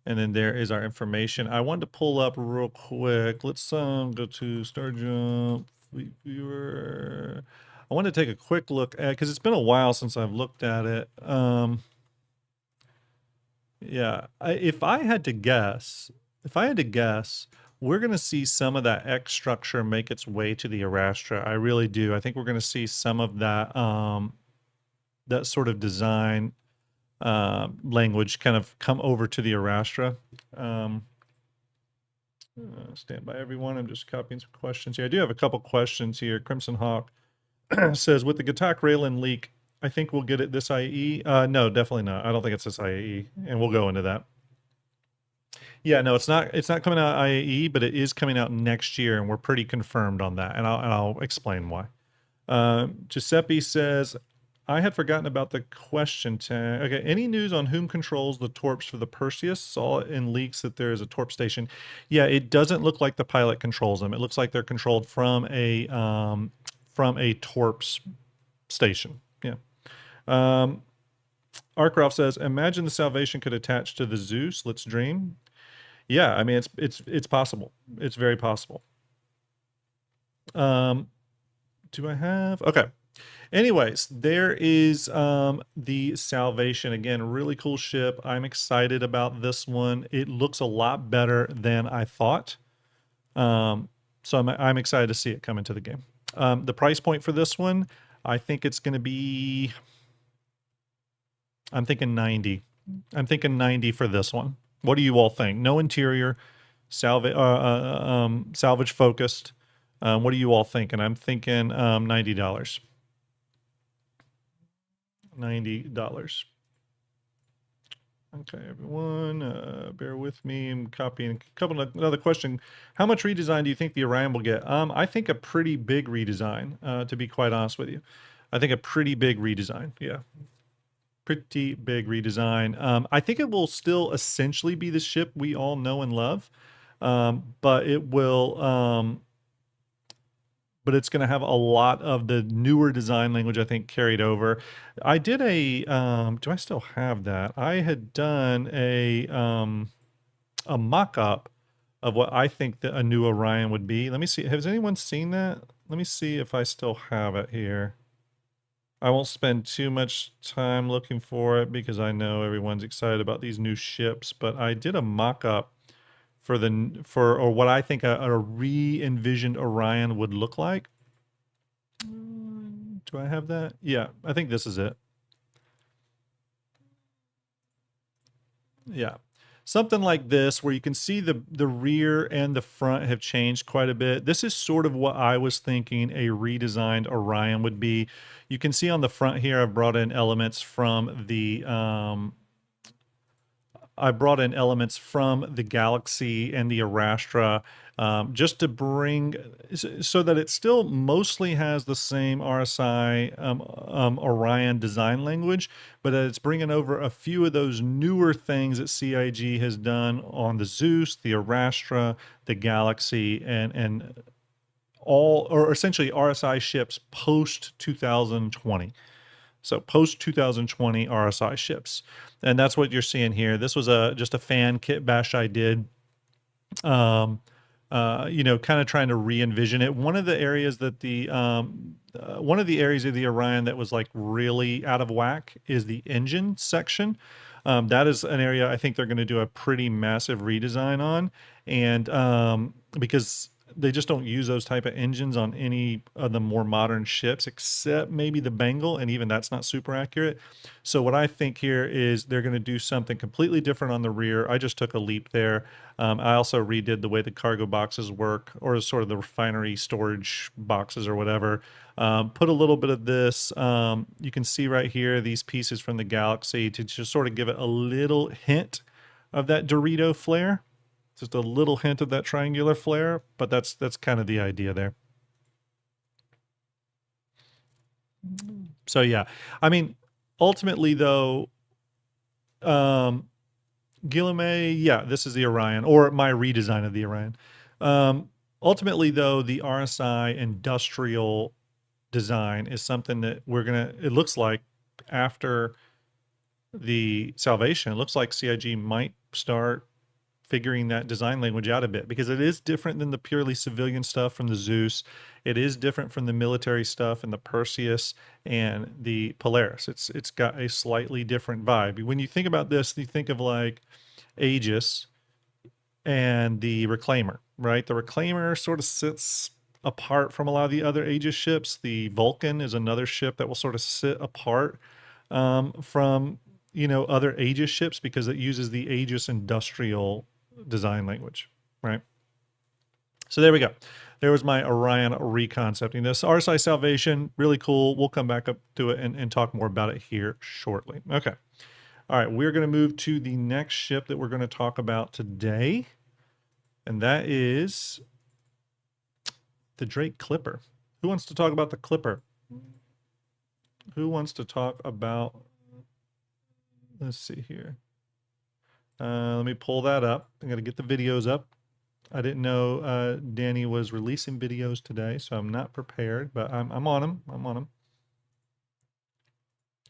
And then there is our information. I wanted to pull up real quick. Let's go to STARJUMP Fleet Viewer. I want to take a quick look at, because it's been a while since I've looked at it. Yeah, if I had to guess, we're going to see some of that X structure make its way to the Arastra. I really do. I think we're going to see some of that that sort of design language kind of come over to the Arastra. Stand by, everyone. I'm just copying some questions here. I do have a couple questions here. Crimson Hawk says, with the Gak Railin leak, I think we'll get it this IAE. No, definitely not. I don't think it's this IAE, and we'll go into that. Yeah, no, it's not coming out IAE, but it is coming out next year, and we're pretty confirmed on that, and I'll explain why. Giuseppe says, I had forgotten about the question tag. Okay, any news on whom controls the torps for the Perseus? Saw in leaks that there is a torp station. Yeah, it doesn't look like the pilot controls them. It looks like they're controlled from a torps station. Yeah. Arcroft says, imagine the Salvation could attach to the Zeus. Let's dream. Yeah, I mean, it's possible. It's very possible. Do I have? Okay. Anyways, there is the Salvation. Again, really cool ship. I'm excited about this one. It looks a lot better than I thought. So I'm excited to see it come into the game. The price point for this one, I think it's going to be, I'm thinking 90. I'm thinking 90 for this one. What do you all think? No interior, salvage focused. What do you all think? And I'm thinking $90. $90. Okay, everyone, bear with me. I'm copying another question. How much redesign do you think the Orion will get? I think a pretty big redesign, to be quite honest with you. I think a pretty big redesign, yeah. Pretty big redesign. I think it will still essentially be the ship we all know and love, but it will... but it's going to have a lot of the newer design language, I think, carried over. I did a, do I still have that? I had done a mock-up of what I think a new Orion would be. Let me see. Has anyone seen that? Let me see if I still have it here. I won't spend too much time looking for it because I know everyone's excited about these new ships, but I did a mock-up or what I think a re-envisioned Orion would look like. Do I have that? Yeah, I think this is it. Yeah, something like this where you can see the rear and the front have changed quite a bit. This is sort of what I was thinking a redesigned Orion would be. You can see on the front here, I've brought in elements from the Galaxy and the Arastra, just to bring, so that it still mostly has the same RSI Orion design language, but it's bringing over a few of those newer things that CIG has done on the Zeus, the Arastra, the Galaxy, and all, or essentially RSI ships post 2020. So post 2020 RSI ships, and that's what you're seeing here. This was just a fan kit bash I did. You know, kind of trying to re-envision it. One of the areas that one of the areas of the Orion that was like really out of whack is the engine section. That is an area I think they're going to do a pretty massive redesign on, and because they just don't use those type of engines on any of the more modern ships, except maybe the Bengal, and even that's not super accurate. So what I think here is they're going to do something completely different on the rear. I just took a leap there. I also redid the way the cargo boxes work, or sort of the refinery storage boxes or whatever. Put a little bit of this. You can see right here these pieces from the Galaxy to just sort of give it a little hint of that Dorito flare. Just a little hint of that triangular flare, but that's kind of the idea there. So yeah, I mean, ultimately though, Guillaume, yeah, this is the Orion, or my redesign of the Orion. Ultimately though, the RSI industrial design is something that it looks like after the Salvation, it looks like CIG might start figuring that design language out a bit, because it is different than the purely civilian stuff from the Zeus. It is different from the military stuff and the Perseus and the Polaris. It's got a slightly different vibe. When you think about this, you think of like Aegis and the Reclaimer, right? The Reclaimer sort of sits apart from a lot of the other Aegis ships. The Vulcan is another ship that will sort of sit apart from, you know, other Aegis ships, because it uses the Aegis industrial design language, right? So there we go. There was my Orion reconcepting. This RSI Salvation, really cool. We'll come back up to it and talk more about it here shortly. Okay. All right, we're going to move to the next ship that we're going to talk about today, and that is the Drake Clipper. Who wants to talk about the Clipper? Who wants to talk about, let's see here. Let me pull that up. I'm going to get the videos up. I didn't know Danny was releasing videos today, so I'm not prepared, but I'm on them. I'm on them.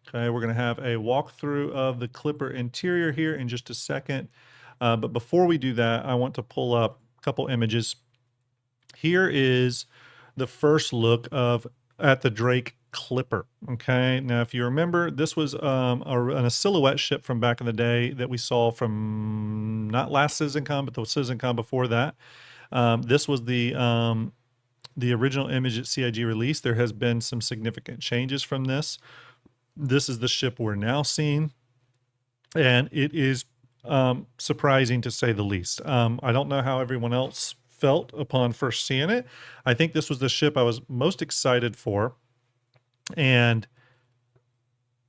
Okay, we're going to have a walkthrough of the Clipper interior here in just a second. But before we do that, I want to pull up a couple images. Here is the first look at the Drake Clipper. Okay, now if you remember, this was a silhouette ship from back in the day that we saw from not last CitizenCon, but the CitizenCon before that. This was the original image that CIG released. There has been some significant changes from this. This is the ship we're now seeing, and it is surprising to say the least. I don't know how everyone else felt upon first seeing it. I think this was the ship I was most excited for, and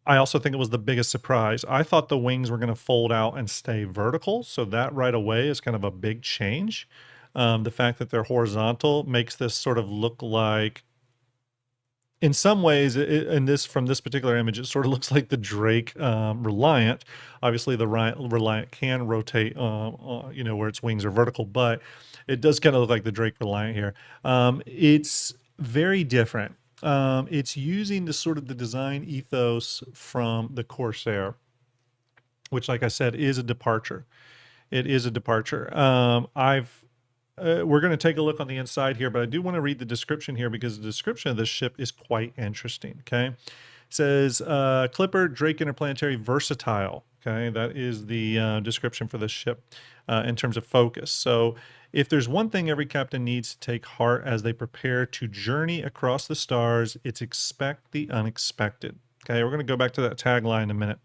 I also think it was the biggest surprise. I thought the wings were going to fold out and stay vertical, so that right away is kind of a big change. The fact that they're horizontal makes this sort of look like, in some ways, from this particular image, it sort of looks like the Drake Reliant. Obviously, the Reliant can rotate, you know, where its wings are vertical, but it does kind of look like the Drake Reliant here. It's very different. It's using the sort of the design ethos from the Corsair, which, like I said, is a departure. It is a departure. We're going to take a look on the inside here, but I do want to read the description here, because the description of this ship is quite interesting. Okay, it says Clipper Drake Interplanetary Versatile. Okay, that is the description for this ship in terms of focus. So if there's one thing every captain needs to take heart as they prepare to journey across the stars, it's expect the unexpected. Okay, we're going to go back to that tagline in a minute.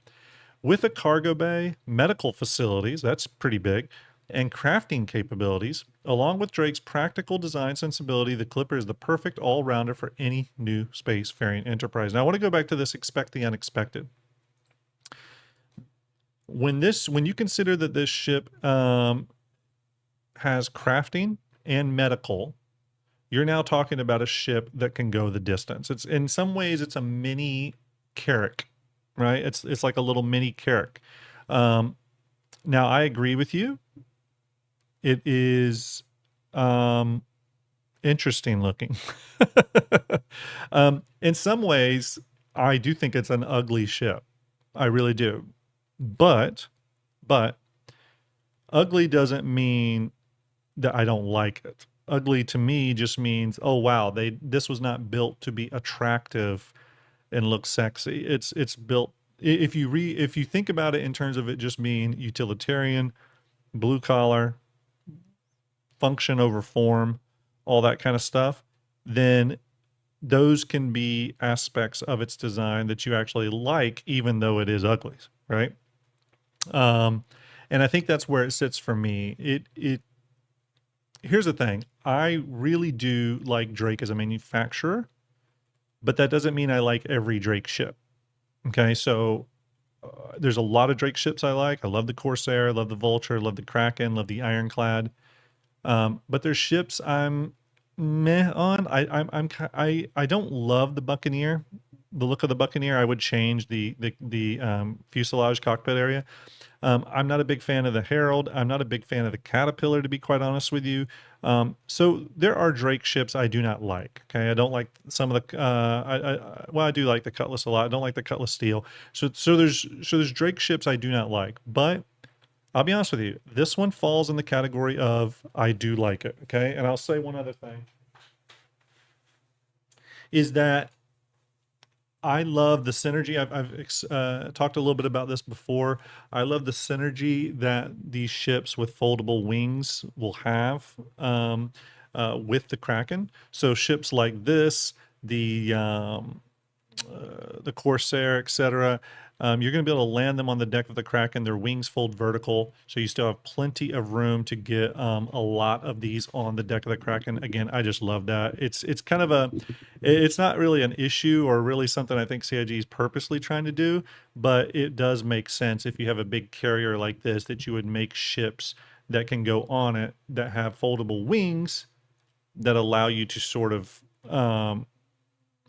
With a cargo bay, medical facilities, that's pretty big, and crafting capabilities, along with Drake's practical design sensibility, the Clipper is the perfect all-rounder for any new spacefaring enterprise. Now, I want to go back to this expect the unexpected. When you consider that this ship has crafting and medical, you're now talking about a ship that can go the distance. It's, in some ways, it's a mini Carrack, right? It's like a little mini Carrack. Now, I agree with you. It is Interesting looking. In some ways, I do think it's an ugly ship. I really do. But ugly doesn't mean that I don't like it. Ugly to me just means, oh wow, this was not built to be attractive and look sexy. It's built, if you think about it in terms of it just being utilitarian, blue collar, function over form, all that kind of stuff, then those can be aspects of its design that you actually like, even though it is ugly, right? And I think that's where it sits for me. Here's the thing. I really do like Drake as a manufacturer, but that doesn't mean I like every Drake ship. Okay, so there's a lot of Drake ships I like. I love the Corsair, love the Vulture, love the Kraken, love the Ironclad. But there's ships I'm meh on. I don't love the Buccaneer. The look of the Buccaneer, I would change the fuselage cockpit area. I'm not a big fan of the Herald. I'm not a big fan of the Caterpillar, to be quite honest with you. So there are Drake ships I do not like. Okay, I don't like some of the. I do like the Cutlass a lot. I don't like the Cutlass Steel. So there's Drake ships I do not like. But I'll be honest with you, this one falls in the category of I do like it. Okay, and I'll say one other thing is that I love the synergy. I've talked a little bit about this before. I love the synergy that these ships with foldable wings will have with the Kraken. So ships like this, the Corsair, etc. You're going to be able to land them on the deck of the Kraken. Their wings fold vertical, so you still have plenty of room to get a lot of these on the deck of the Kraken. Again, I just love that. It's kind of it's not really an issue or really something I think CIG is purposely trying to do, but it does make sense if you have a big carrier like this that you would make ships that can go on it that have foldable wings that allow you to sort of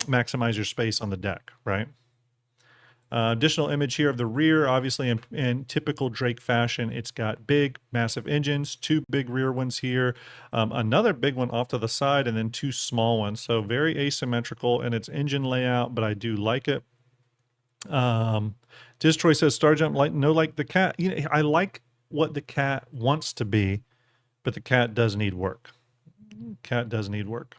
maximize your space on the deck, right? Additional image here of the rear, obviously in typical Drake fashion, it's got big, massive engines, two big rear ones here, another big one off to the side, and then two small ones. So very asymmetrical in its engine layout, but I do like it. Distroy says, STARJUMP, like the cat. You know, I like what the cat wants to be, but the cat does need work. Cat does need work.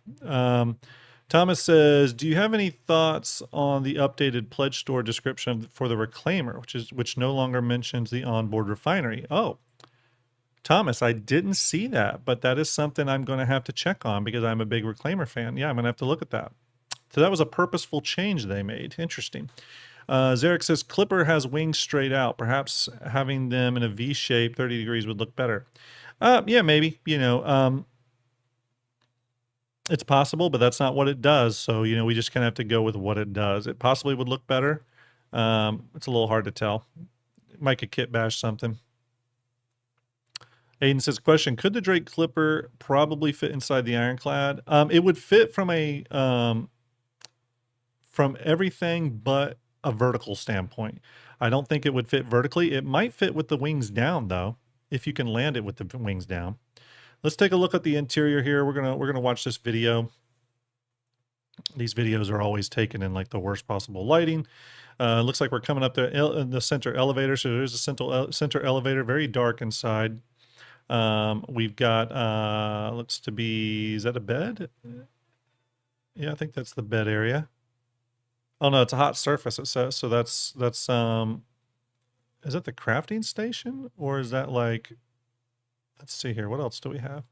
Thomas says, do you have any thoughts on the updated pledge store description for the Reclaimer, which no longer mentions the onboard refinery? Oh, Thomas, I didn't see that, but that is something I'm going to have to check on because I'm a big Reclaimer fan. Yeah, I'm going to have to look at that. So that was a purposeful change they made. Interesting. Zarek says, Clipper has wings straight out. Perhaps having them in a V shape, 30 degrees would look better. Yeah, maybe. You know, it's possible, but that's not what it does. So, you know, we just kind of have to go with what it does. It possibly would look better. It's a little hard to tell. It might could kit bash something. Aiden says, question, could the Drake Clipper probably fit inside the Ironclad? It would fit from everything but a vertical standpoint. I don't think it would fit vertically. It might fit with the wings down, though, if you can land it with the wings down. Let's take a look at the interior here. We're gonna watch this video. These videos are always taken in like the worst possible lighting. Looks like we're coming up there in the center elevator. So there's a center elevator, very dark inside. We've got looks to be, is that a bed? Yeah, I think that's the bed area. Oh no, it's a hot surface. It says so. That's is that the crafting station or is that like? Let's see here. What else do we have?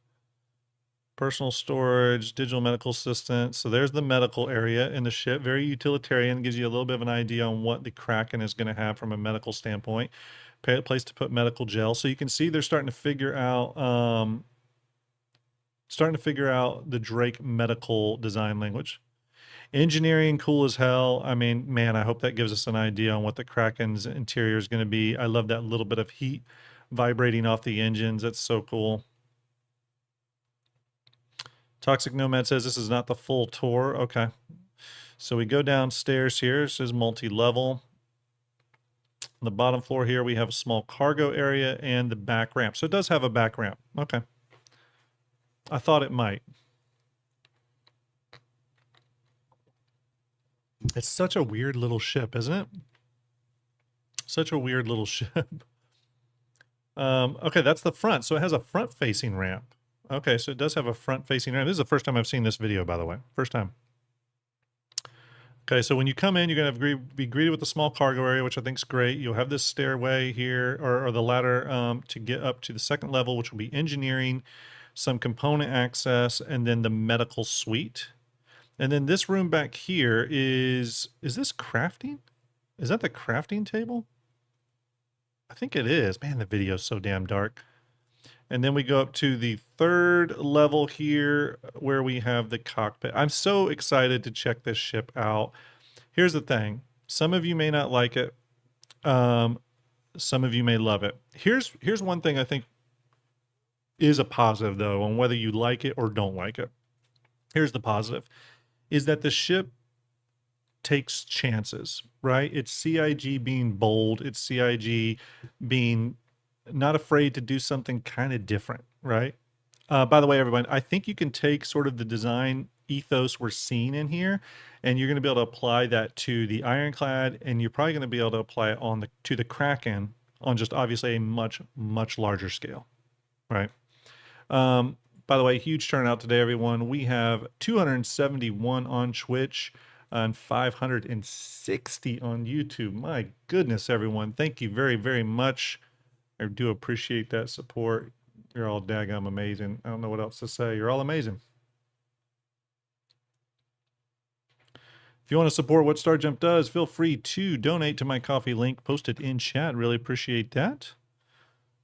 Personal storage, digital medical assistant. So there's the medical area in the ship. Very utilitarian. Gives you a little bit of an idea on what the Kraken is going to have from a medical standpoint. Place to put medical gel. So you can see they're starting to figure out the Drake medical design language. Engineering, cool as hell. I mean, man, I hope that gives us an idea on what the Kraken's interior is going to be. I love that little bit of heat vibrating off the engines. That's so cool. Toxic Nomad says this is not the full tour. Okay. So we go downstairs here. This is multi-level. On the bottom floor here, we have a small cargo area and the back ramp. So it does have a back ramp. Okay. I thought it might. It's such a weird little ship, isn't it? Such a weird little ship. Okay, that's the front. So it has a front-facing ramp. Okay, so it does have a front-facing ramp. This is the first time I've seen this video, by the way. First time. Okay, so when you come in, you're going to be greeted with a small cargo area, which I think is great. You'll have this stairway here, or the ladder to get up to the second level, which will be engineering, some component access, and then the medical suite. And then this room back here is this crafting? Is that the crafting table? I think it is. Man, the video's so damn dark. And then we go up to the third level here where we have the cockpit. I'm so excited to check this ship out. Here's the thing. Some of you may not like it. Some of you may love it. Here's one thing I think is a positive, though, on whether you like it or don't like it. Here's the positive, is that the ship takes chances, right? It's CIG being bold. It's CIG being not afraid to do something kind of different, right? By the way, everyone, I think you can take sort of the design ethos we're seeing in here, and you're going to be able to apply that to the Ironclad, and you're probably going to be able to apply it to the Kraken on just obviously a much, much larger scale, right? By the way, huge turnout today, everyone. We have 271 on Twitch and 560 on YouTube. My goodness, everyone. Thank you very, very much. I do appreciate that support. You're all daggum amazing. I don't know what else to say. You're all amazing. If you want to support what STARJUMP does, feel free to donate to my coffee link posted in chat. Really appreciate that.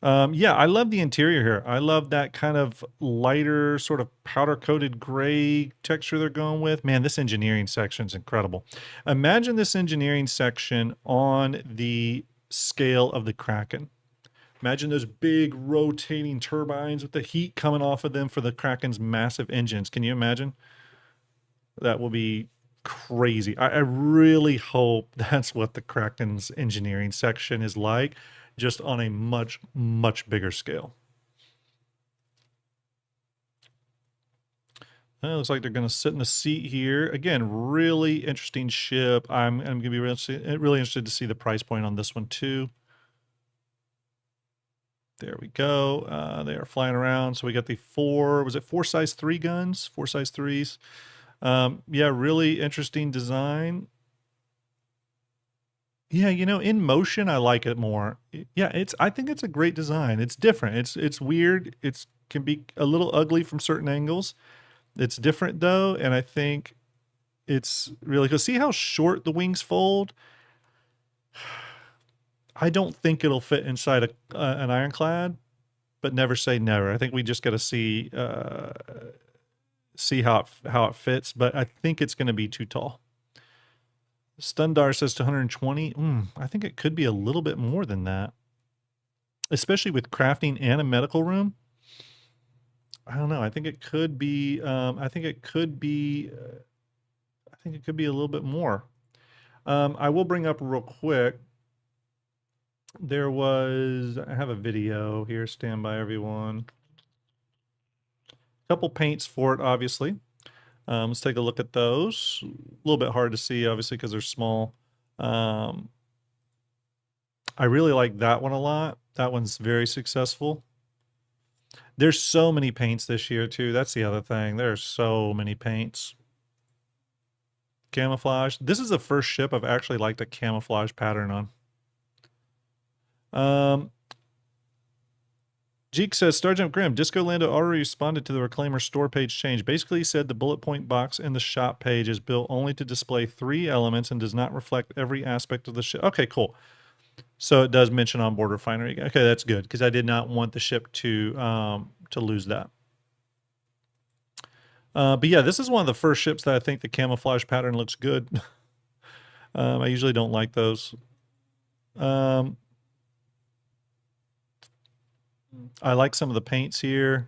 Yeah, I love the interior here. I love that kind of lighter, sort of powder-coated gray texture they're going with. Man, this engineering section is incredible. Imagine this engineering section on the scale of the Kraken. Imagine those big rotating turbines with the heat coming off of them for the Kraken's massive engines. Can you imagine? That will be crazy. I really hope that's what the Kraken's engineering section is like, just on a much, much bigger scale. It looks like they're going to sit in the seat here. Again, really interesting ship. I'm going to be really interested to see the price point on this one too. There we go. They are flying around. So we got the four size 3 guns? 4 size 3s. Yeah, really interesting design. Yeah, you know, in motion, I like it more. Yeah, I think it's a great design. It's different. It's weird. It can be a little ugly from certain angles. It's different though, and I think it's really cool. See how short the wings fold? I don't think it'll fit inside an Ironclad, but never say never. I think we just got to see how it fits, but I think it's going to be too tall. Stundar says to 120. I think it could be a little bit more than that, especially with crafting and a medical room. I don't know. I think it could be. I think it could be a little bit more. I will bring up real quick. I have a video here. Stand by, everyone. A couple paints for it, obviously. Let's take a look at those. A little bit hard to see, obviously, because they're small. I really like that one a lot. That one's very successful. There's so many paints this year, too. That's the other thing. There's so many paints. Camouflage. This is the first ship I've actually liked a camouflage pattern on. Jeek says, STARJUMP Grim, Disco Lando already responded to the Reclaimer store page change. Basically, he said the bullet point box in the shop page is built only to display 3 elements and does not reflect every aspect of the ship. Okay, cool. So it does mention onboard refinery. Okay, that's good, because I did not want the ship to lose that. But yeah, this is one of the first ships that I think the camouflage pattern looks good. I usually don't like those. I like some of the paints here.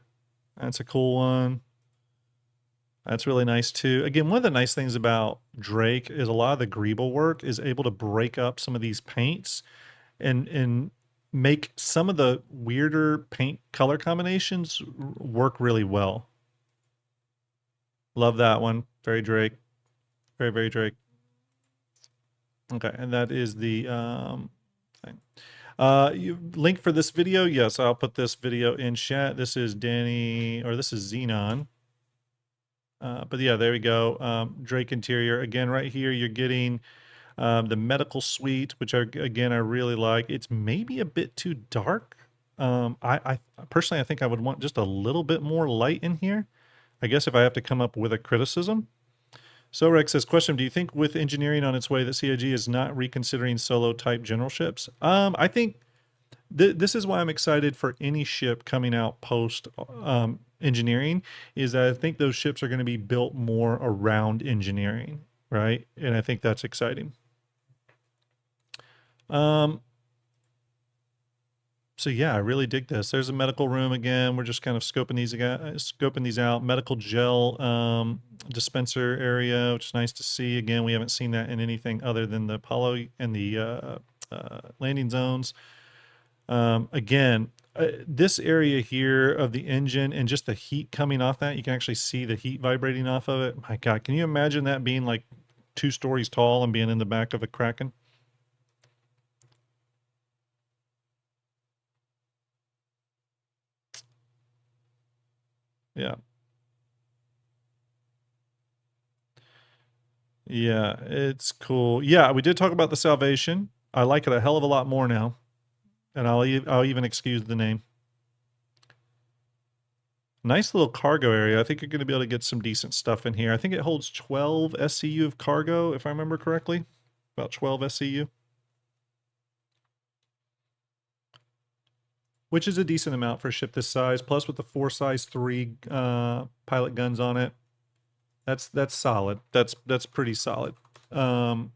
That's a cool one. That's really nice too. Again, one of the nice things about Drake is a lot of the greeble work is able to break up some of these paints and make some of the weirder paint color combinations work really well. Love that one. Very Drake. Very, very Drake. Okay, and that is the thing. Link for this video, yes, I'll put this video in chat. This is Danny, or this is Xenon. But yeah, there we go. Drake interior. Again, right here, you're getting the medical suite, which again, I really like. It's maybe a bit too dark. I personally, I think I would want just a little bit more light in here. I guess if I have to come up with a criticism. So Rex says, question, do you think with engineering on its way that CIG is not reconsidering solo type general ships? I think this is why I'm excited for any ship coming out post engineering, is that I think those ships are going to be built more around engineering, right? And I think that's exciting. So yeah, I really dig this. There's a medical room again. We're just kind of scoping these out. Medical gel dispenser area, which is nice to see. Again, we haven't seen that in anything other than the Apollo and the landing zones. Again, this area here of the engine and just the heat coming off that, you can actually see the heat vibrating off of it. My God, can you imagine that being like 2 stories tall and being in the back of a Kraken? Yeah. Yeah, it's cool. Yeah, we did talk about the Salvation. I like it a hell of a lot more now. And I'll even excuse the name. Nice little cargo area. I think you're going to be able to get some decent stuff in here. I think it holds 12 SCU of cargo, if I remember correctly. About 12 SCU. Which is a decent amount for a ship this size. Plus with the 4 size 3 pilot guns on it. That's solid. That's pretty solid. For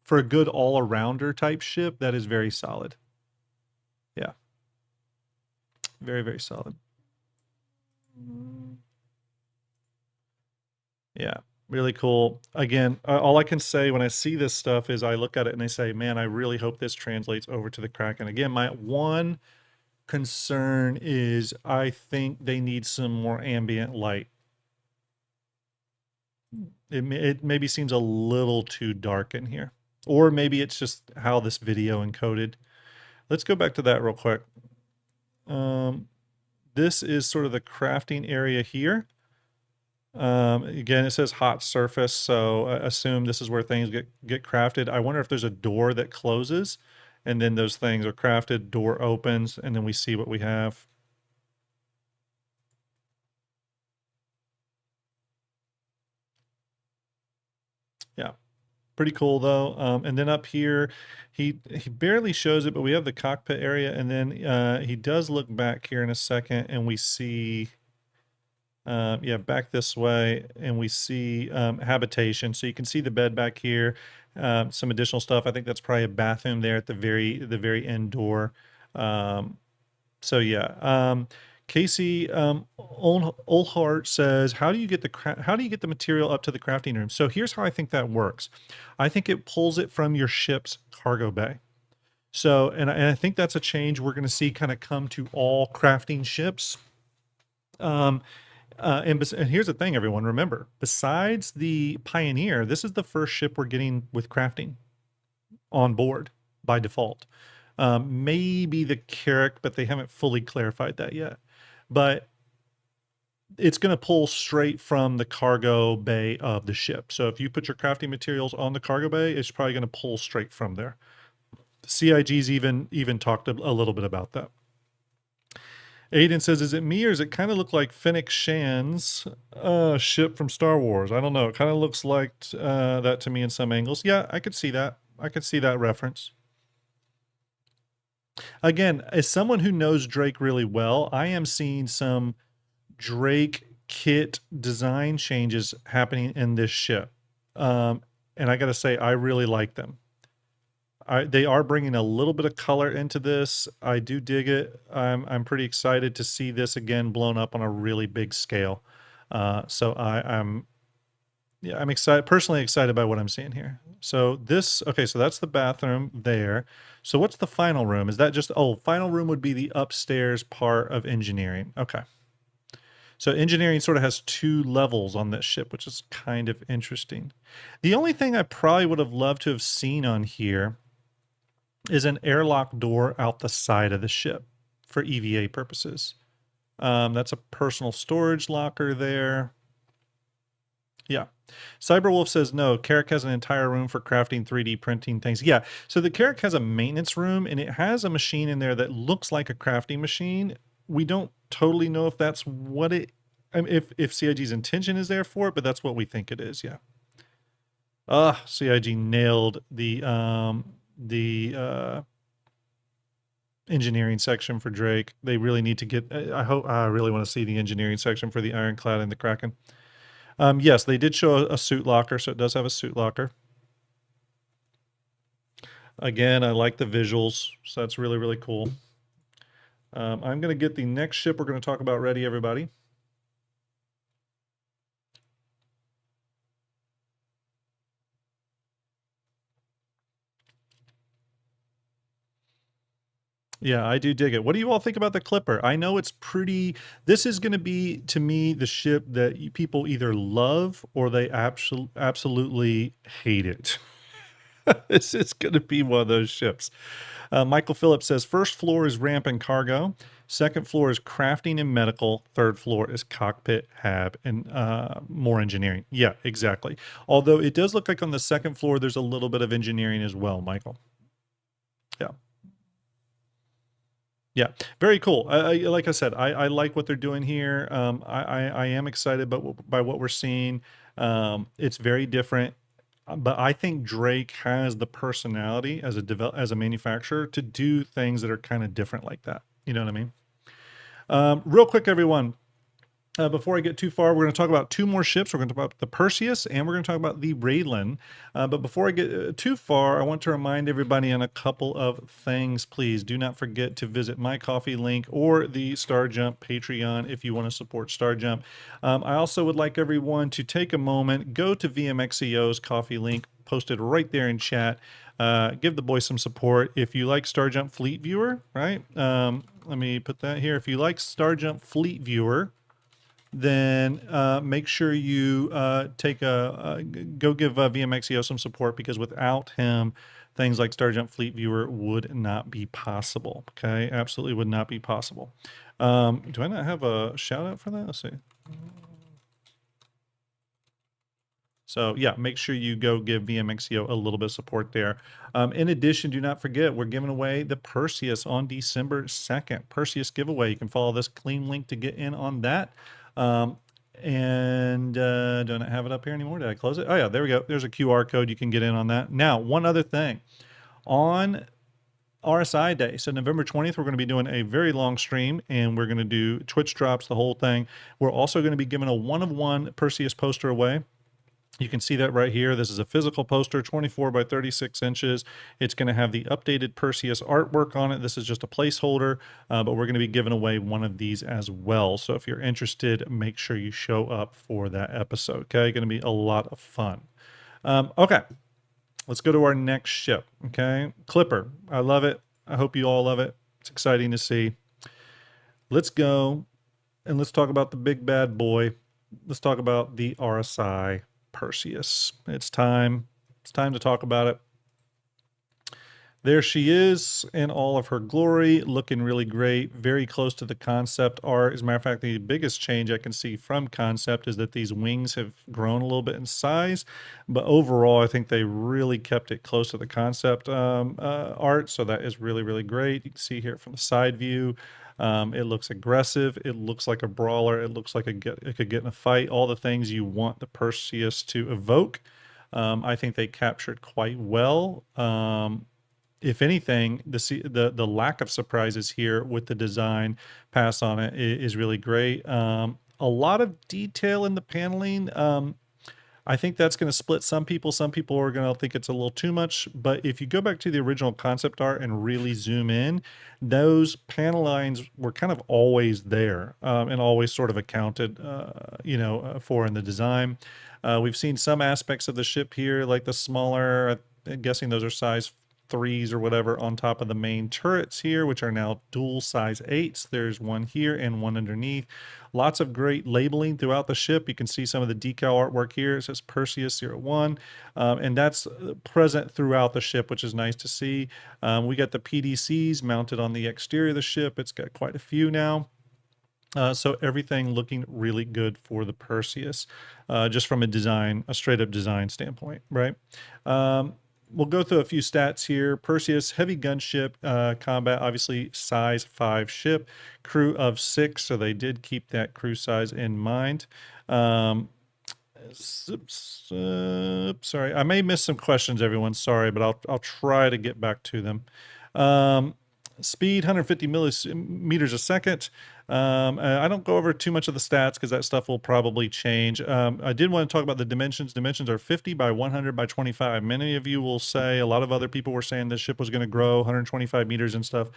a good all-arounder type ship, that is very solid. Yeah. Very, very solid. Yeah, really cool. Again, all I can say when I see this stuff is I look at it and I say, man, I really hope this translates over to the Kraken. Again, my one concern is I think they need some more ambient light. It maybe seems a little too dark in here. Or maybe it's just how this video encoded. Let's go back to that real quick. This is sort of the crafting area here. Again, it says hot surface, so I assume this is where things get crafted. I wonder if there's a door that closes, and then those things are crafted, door opens, and then we see what we have. Yeah, pretty cool though. And then up here, he barely shows it, but we have the cockpit area, and then he does look back here in a second, and we see, yeah, back this way, and we see habitation. So you can see the bed back here, some additional stuff. I think that's probably a bathroom there at the very end door. So yeah. Casey Olhart says, how do you get the material up to the crafting room? So here's how I think that works. I think it pulls it from your ship's cargo bay. So, and I think that's a change we're going to see kind of come to all crafting ships. And here's the thing, everyone, remember, besides the Pioneer, this is the first ship we're getting with crafting on board by default. Maybe the Carrack, but they haven't fully clarified that yet. But it's going to pull straight from the cargo bay of the ship. So if you put your crafting materials on the cargo bay, it's probably going to pull straight from there. CIG's even talked a little bit about that. Aiden says, is it me or does it kind of look like Fennec Shan's ship from Star Wars? I don't know. It kind of looks like that to me in some angles. Yeah, I could see that. I could see that reference. Again, as someone who knows Drake really well, I am seeing some Drake kit design changes happening in this ship. And I got to say, I really like them. They are bringing a little bit of color into this. I do dig it. I'm pretty excited to see this again blown up on a really big scale. So I'm excited, personally excited by what I'm seeing here. So okay, so that's the bathroom there. So what's the final room? Is that just, final room would be the upstairs part of engineering. Okay. So engineering sort of has two levels on this ship, which is kind of interesting. The only thing I probably would have loved to have seen on here is an airlock door out the side of the ship for EVA purposes. That's a personal storage locker there. Yeah. Cyberwolf says, no, Carrick has an entire room for crafting 3D printing things. Yeah, so the Carrick has a maintenance room, and it has a machine in there that looks like a crafting machine. We don't totally know if that's what it, I mean, if CIG's intention is there for it, but that's what we think it is, yeah. CIG nailed the engineering section for Drake. They really need to get, I really want to see the engineering section for the Ironclad and the Kraken. Yes, they did show a suit locker, so it does have a suit locker. Again, I like the visuals, so that's really, really cool. I'm going to get the next ship we're going to talk about ready, everybody. Yeah, I do dig it. What do you all think about the Clipper? I know it's pretty, this is going to be, to me, the ship that people either love or they absolutely hate it. This is going to be one of those ships. Michael Phillips says, first floor is ramp and cargo. Second floor is crafting and medical. Third floor is cockpit, hab, and more engineering. Yeah, exactly. Although it does look like on the second floor, there's a little bit of engineering as well, Michael. Yeah. Yeah, very cool. Like I said, I like what they're doing here. I am excited by what we're seeing. It's very different, but I think Drake has the personality as a manufacturer to do things that are kind of different like that. You know what I mean? Real quick, everyone. Before I get too far, we're going to talk about two more ships. We're going to talk about the Perseus, and we're going to talk about the Railen. But before I get too far, I want to remind everybody on a couple of things. Please do not forget to visit my coffee link or the STARJUMP Patreon if you want to support STARJUMP. I also would like everyone to take a moment, go to VMXEO's coffee link, posted right there in chat. Give the boy some support. If you like STARJUMP Fleet Viewer, right? Let me put that here. If you like STARJUMP Fleet Viewer, then make sure you go give VMXEO some support, because without him, things like STARJUMP Fleet Viewer would not be possible. Okay, absolutely would not be possible. Do I not have a shout out for that? Let's see. So yeah, make sure you go give VMXEO a little bit of support there. In addition, do not forget, we're giving away the Perseus on December 2nd. Perseus giveaway. You can follow this clean link to get in on that. Do I not have it up here anymore? Did I close it? Oh yeah, there we go. There's a QR code. You can get in on that. Now, one other thing. On RSI Day, so November 20th, we're going to be doing a very long stream, and we're going to do Twitch drops, the whole thing. We're also going to be giving a 1-of-1 Perseus poster away. You can see that right here. This is a physical poster, 24 by 36 inches. It's going to have the updated Perseus artwork on it. This is just a placeholder, but we're going to be giving away one of these as well. So if you're interested, make sure you show up for that episode. Okay, going to be a lot of fun. Okay, let's go to our next ship. Okay, Clipper. I love it. I hope you all love it. It's exciting to see. Let's go and let's talk about the big bad boy. Let's talk about the RSI Perseus. It's time to talk about it. There she is in all of her glory, looking really great, very close to the concept art. As a matter of fact, the biggest change I can see from concept is that these wings have grown a little bit in size, but overall I think they really kept it close to the concept art, so that is really, really great. You can see here from the side view, it looks aggressive. It looks like a brawler. It looks like it could get in a fight. All the things you want the Perseus to evoke. I think they captured quite well. If anything, the lack of surprises here with the design pass on it is really great. A lot of detail in the paneling. I think that's going to split some people. Some people are going to think it's a little too much. But if you go back to the original concept art and really zoom in, those panel lines were kind of always there and always sort of accounted, for in the design. We've seen some aspects of the ship here, like the smaller, I'm guessing those are size 3s or whatever on top of the main turrets here, which are now dual size 8s. There's one here and one underneath. Lots of great labeling throughout the ship. You can see some of the decal artwork here. It says Perseus 01, and that's present throughout the ship, which is nice to see. We got the PDCs mounted on the exterior of the ship. It's got quite a few now. So everything looking really good for the Perseus, just from a straight up design standpoint, right? We'll go through a few stats here. Perseus, heavy gunship, combat, obviously size 5 ship, crew of 6, so they did keep that crew size in mind. Sorry, I may miss some questions, everyone. Sorry, but I'll try to get back to them. Speed 150 millimeters a second. I don't go over too much of the stats because that stuff will probably change. I did want to talk about the dimensions. Dimensions are 50 by 100 by 25. Many of you will say, a lot of other people were saying this ship was going to grow 125 meters and stuff.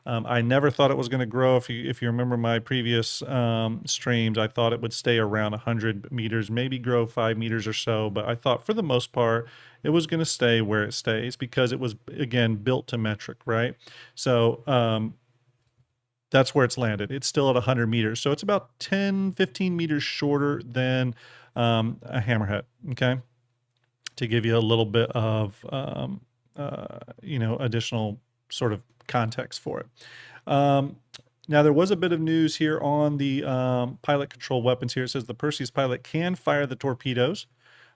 I never thought it was going to grow. If you remember my previous streams, I thought it would stay around 100 meters, maybe grow 5 meters or so. But I thought for the most part, it was going to stay where it stays because it was, again, built to metric, right? So that's where it's landed. It's still at 100 meters. So it's about 10, 15 meters shorter than a hammerhead, okay? To give you a little bit of, additional sort of context for it. Now, there was a bit of news here on the pilot control weapons here. It says the Perseus pilot can fire the torpedoes,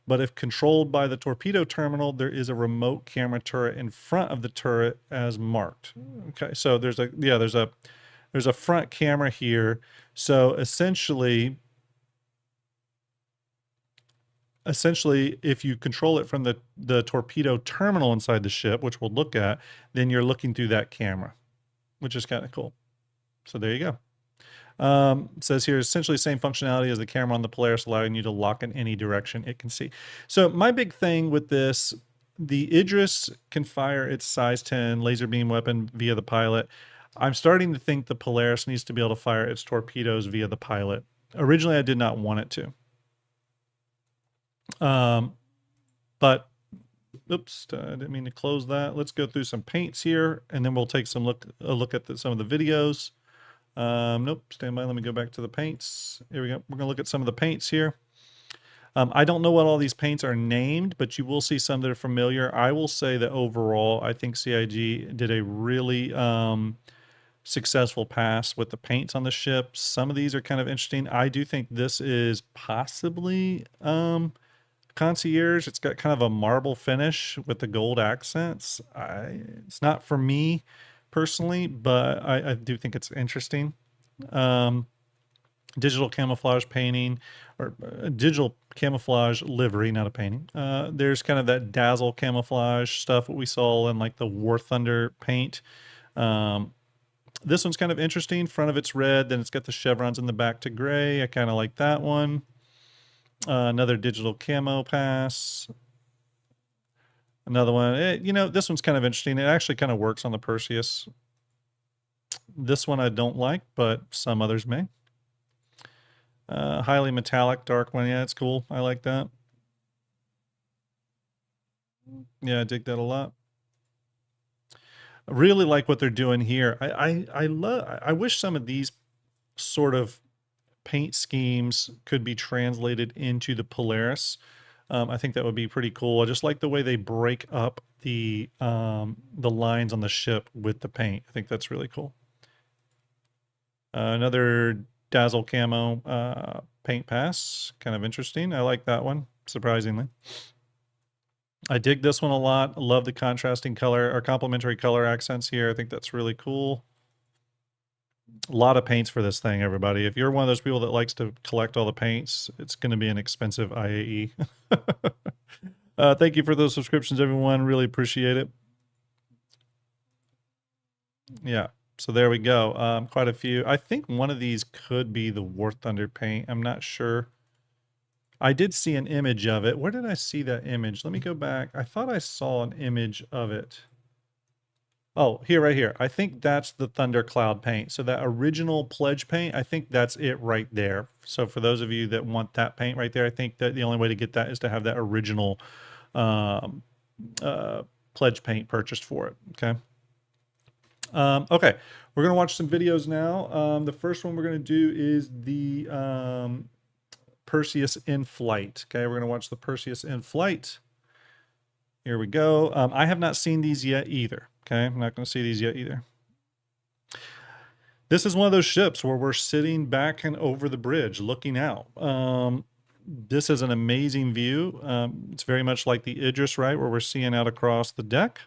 but if controlled by the torpedo terminal, there is a remote camera turret in front of the turret as marked. Okay, so there's a front camera here. So essentially, if you control it from the torpedo terminal inside the ship, which we'll look at, then you're looking through that camera, which is kind of cool. So there you go. It says here, essentially the same functionality as the camera on the Polaris, allowing you to lock in any direction it can see. So my big thing with this, the Idris can fire its size 10 laser beam weapon via the pilot. I'm starting to think the Polaris needs to be able to fire its torpedoes via the pilot. Originally, I did not want it to. But oops, I didn't mean to close that. Let's go through some paints here, and then we'll take a look at some of the videos. Nope, stand by. Let me go back to the paints. Here we go. We're gonna look at some of the paints here. I don't know what all these paints are named, but you will see some that are familiar. I will say that overall, I think CIG did a really successful pass with the paints on the ship. Some of these are kind of interesting. I do think this is possibly Concierge. It's got kind of a marble finish with the gold accents. It's not for me personally, but I do think it's interesting. Digital camouflage painting, or digital camouflage livery, not a painting. There's kind of that dazzle camouflage stuff, what we saw in like the War Thunder paint. This one's kind of interesting. Front of it's red, then it's got the chevrons in the back to gray. I kind of like that one. Another digital camo pass. Another one. This one's kind of interesting. It actually kind of works on the Perseus. This one I don't like, but some others may. Highly metallic, dark one. Yeah, it's cool. I like that. Yeah, I dig that a lot. I really like what they're doing here. I wish some of these sort of paint schemes could be translated into the Polaris. I think that would be pretty cool. I just like the way they break up the lines on the ship with the paint. I think that's really cool. Another dazzle camo paint pass, kind of interesting. I like that one, surprisingly. I dig this one a lot. I love the contrasting color or complementary color accents here. I think that's really cool. A lot of paints for this thing, everybody. If you're one of those people that likes to collect all the paints, it's going to be an expensive IAE. Thank you for those subscriptions, everyone. Really appreciate it. Yeah, so there we go. Quite a few. I think one of these could be the War Thunder paint. I'm not sure. I did see an image of it. Where did I see that image? Let me go back. I thought I saw an image of it. Oh, here, right here. I think that's the Thundercloud paint. So that original Pledge paint, I think that's it right there. So for those of you that want that paint right there, I think that the only way to get that is to have that original pledge paint purchased for it. Okay. Okay, we're going to watch some videos now. The first one we're going to do is the Perseus in flight. Okay, we're going to watch the Perseus in flight. Here we go. I have not seen these yet either. Okay, I'm not going to see these yet either. This is one of those ships where we're sitting back and over the bridge looking out. This is an amazing view. It's very much like the Idris, right, where we're seeing out across the deck.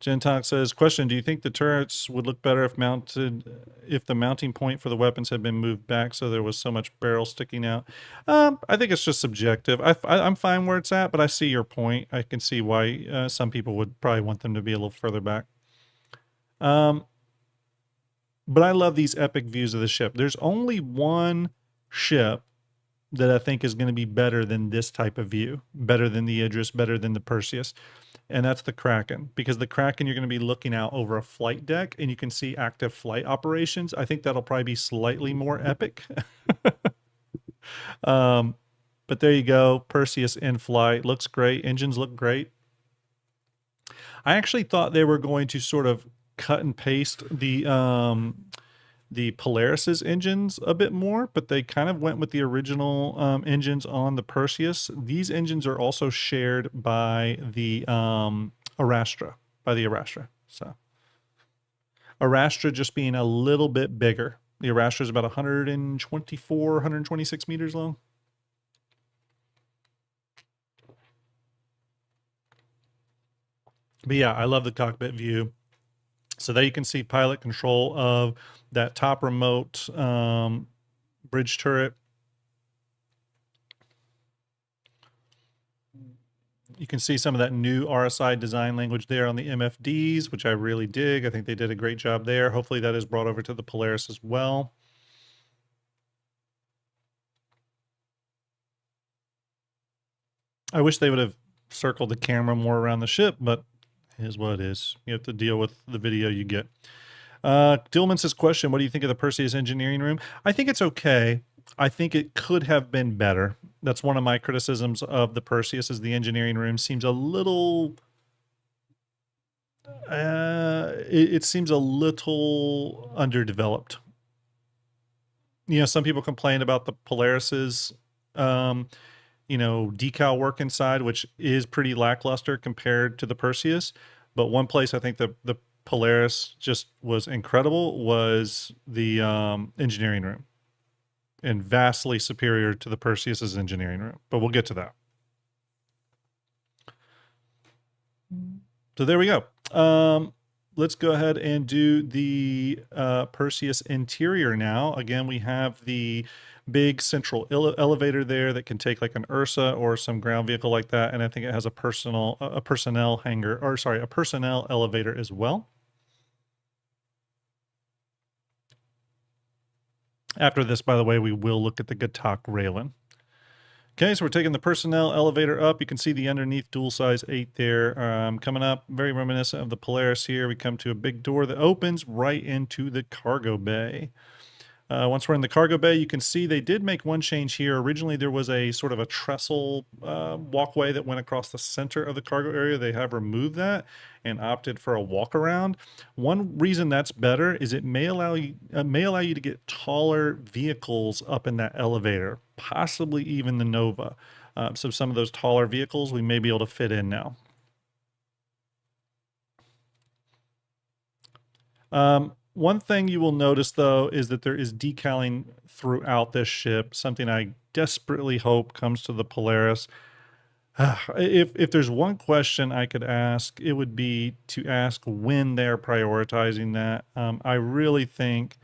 Gentok says, question, do you think the turrets would look better if the mounting point for the weapons had been moved back so there was so much barrel sticking out? I think it's just subjective. I'm fine where it's at, but I see your point. I can see why some people would probably want them to be a little further back. But I love these epic views of the ship. There's only one ship that I think is going to be better than this type of view, better than the Idris, better than the Perseus. And that's the Kraken, because the Kraken, you're going to be looking out over a flight deck and you can see active flight operations. I think that'll probably be slightly more epic. But there you go. Perseus in flight. Looks great. Engines look great. I actually thought they were going to sort of cut and paste the Polaris's engines a bit more, but they kind of went with the original engines on the Perseus. These engines are also shared by the Arastra, So Arastra just being a little bit bigger. The Arastra is about 124, 126 meters long. But yeah, I love the cockpit view. So there you can see pilot control of that top remote bridge turret. You can see some of that new RSI design language there on the MFDs, which I really dig. I think they did a great job there. Hopefully that is brought over to the Polaris as well. I wish they would have circled the camera more around the ship, but it is what it is. You have to deal with the video you get. Dillman says, question, what do you think of the Perseus engineering room? I think it's okay. I think it could have been better. That's one of my criticisms of the Perseus, is the engineering room seems a little... it seems a little underdeveloped. You know, some people complain about the Polaris's, you know, decal work inside, which is pretty lackluster compared to the Perseus. But one place I think the Polaris just was incredible was the engineering room, and vastly superior to the Perseus's engineering room. But we'll get to that. So there we go. Let's go ahead and do the Perseus interior now. Again, we have the big central elevator there that can take like an Ursa or some ground vehicle like that, and I think it has a personnel hangar, or sorry, a personnel elevator as well. After this, by the way, we will look at the Gak Railin. Okay, so we're taking the personnel elevator up. You can see the underneath dual size 8 there. Coming up, very reminiscent of the Polaris here. We come to a big door that opens right into the cargo bay. Once we're in the cargo bay, you can see they did make one change here. Originally, there was a sort of a trestle walkway that went across the center of the cargo area. They have removed that and opted for a walk around. One reason that's better is it may allow you to get taller vehicles up in that elevator, possibly even the Nova. So some of those taller vehicles we may be able to fit in now. One thing you will notice, though, is that there is decaling throughout this ship, something I desperately hope comes to the Polaris. If there's one question I could ask, it would be to ask when they're prioritizing that. I really think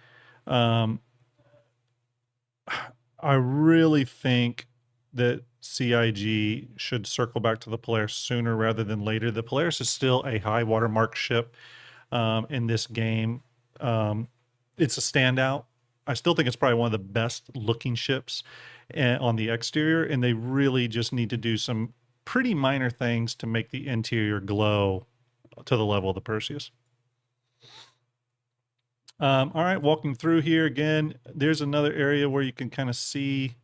that CIG should circle back to the Polaris sooner rather than later. The Polaris is still a high watermark ship in this game. It's a standout. I still think it's probably one of the best looking ships on the exterior, and they really just need to do some pretty minor things to make the interior glow to the level of the Perseus. All right, walking through here again, there's another area where you can kind of see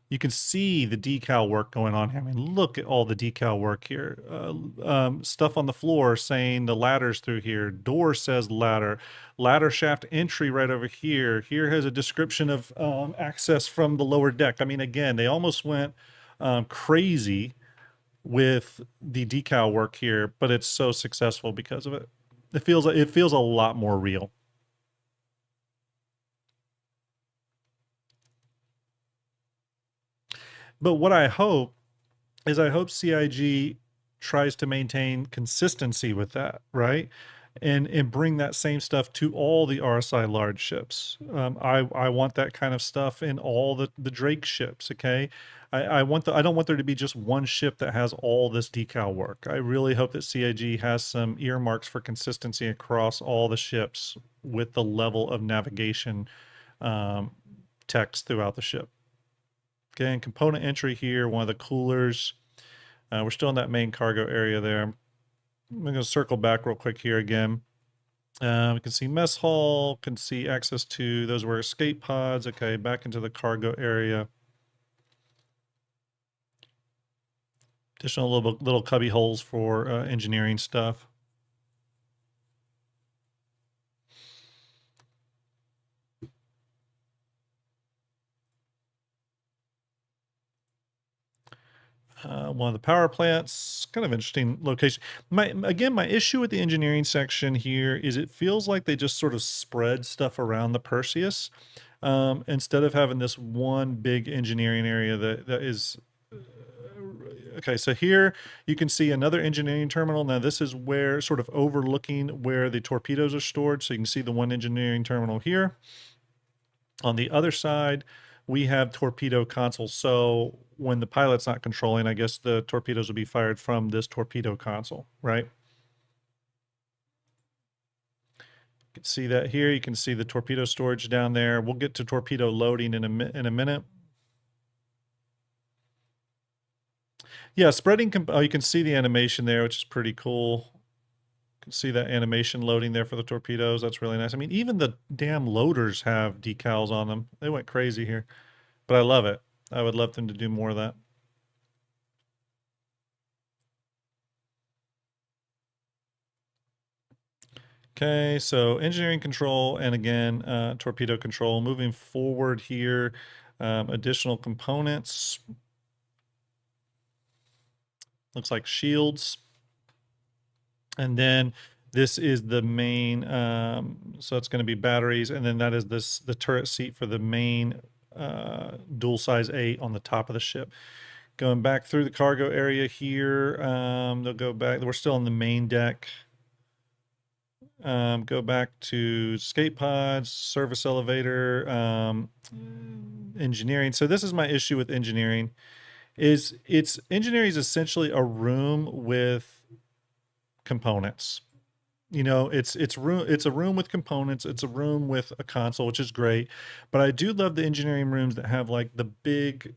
You can see the decal work going on here. I mean, look at all the decal work here. Stuff on the floor saying the ladder's through here. Door says ladder. Ladder shaft entry right over here. Here has a description of access from the lower deck. I mean, again, they almost went crazy with the decal work here, but it's so successful because of it. It feels a lot more real. But what I hope is CIG tries to maintain consistency with that, right? And bring that same stuff to all the RSI large ships. I want that kind of stuff in all the Drake ships. Okay, I don't want there to be just one ship that has all this decal work. I really hope that CIG has some earmarks for consistency across all the ships with the level of navigation text throughout the ship. Okay, and component entry here, one of the coolers. We're still in that main cargo area there. I'm going to circle back real quick here again. We can see mess hall, can see access to, those were escape pods. Okay, back into the cargo area. Additional little cubby holes for engineering stuff. One of the power plants, kind of interesting location. My issue with the engineering section here is it feels like they just sort of spread stuff around the Perseus instead of having this one big engineering area that is okay. So here you can see another engineering terminal. Now this is where sort of overlooking where the torpedoes are stored. So you can see the one engineering terminal here. On the other side, we have torpedo console. So when the pilot's not controlling, I guess the torpedoes will be fired from this torpedo console, right? You can see that here. You can see the torpedo storage down there. We'll get to torpedo loading in a minute. Yeah, spreading, oh, you can see the animation there, which is pretty cool. You can see that animation loading there for the torpedoes. That's really nice. I mean, even the damn loaders have decals on them. They went crazy here, but I love it. I would love them to do more of that. Okay, so engineering control and again, torpedo control. Moving forward here, additional components. Looks like shields. And then this is the main, so it's going to be batteries. And then that is the turret seat for the main dual size 8 on the top of the ship. Going back through the cargo area here, they'll go back. We're still on the main deck. Go back to escape pods, service elevator, engineering. So this is my issue with engineering. Engineering is essentially a room with components. You know, it's a room with components. It's a room with a console, which is great. But I do love the engineering rooms that have like the big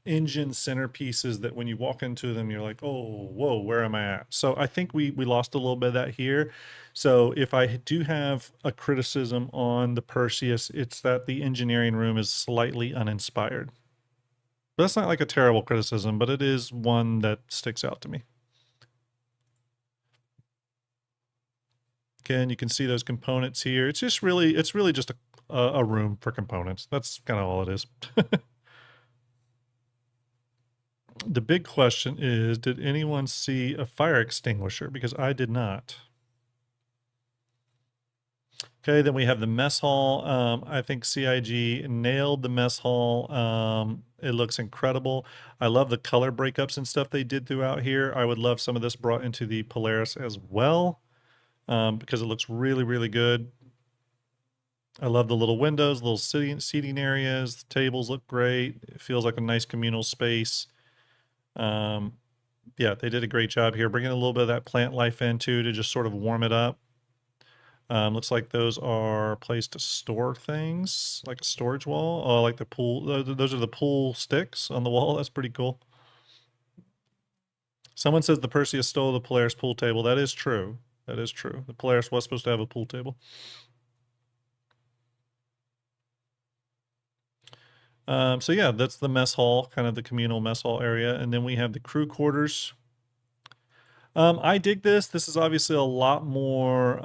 engine centerpieces that when you walk into them, you're like, oh, whoa, where am I at? So I think we lost a little bit of that here. So if I do have a criticism on the Perseus, it's that the engineering room is slightly uninspired. That's not like a terrible criticism, but it is one that sticks out to me. Again, you can see those components here. It's really just a room for components. That's kind of all it is. The big question is, did anyone see a fire extinguisher? Because I did not. Okay, then we have the mess hall. I think CIG nailed the mess hall. It looks incredible. I love the color breakups and stuff they did throughout here. I would love some of this brought into the Polaris as well, because it looks really, really good. I love the little windows, little seating areas. The tables look great. It feels like a nice communal space. Yeah, they did a great job here, bringing a little bit of that plant life in too to just sort of warm it up. Looks like those are a place to store things, like a storage wall. Oh, like the pool. Those are the pool sticks on the wall. That's pretty cool. Someone says the Perseus stole the Polaris pool table. That is true. That is true. The Polaris was supposed to have a pool table. So yeah, that's the mess hall, kind of the communal mess hall area. And then we have the crew quarters. I dig this. This is obviously a lot more,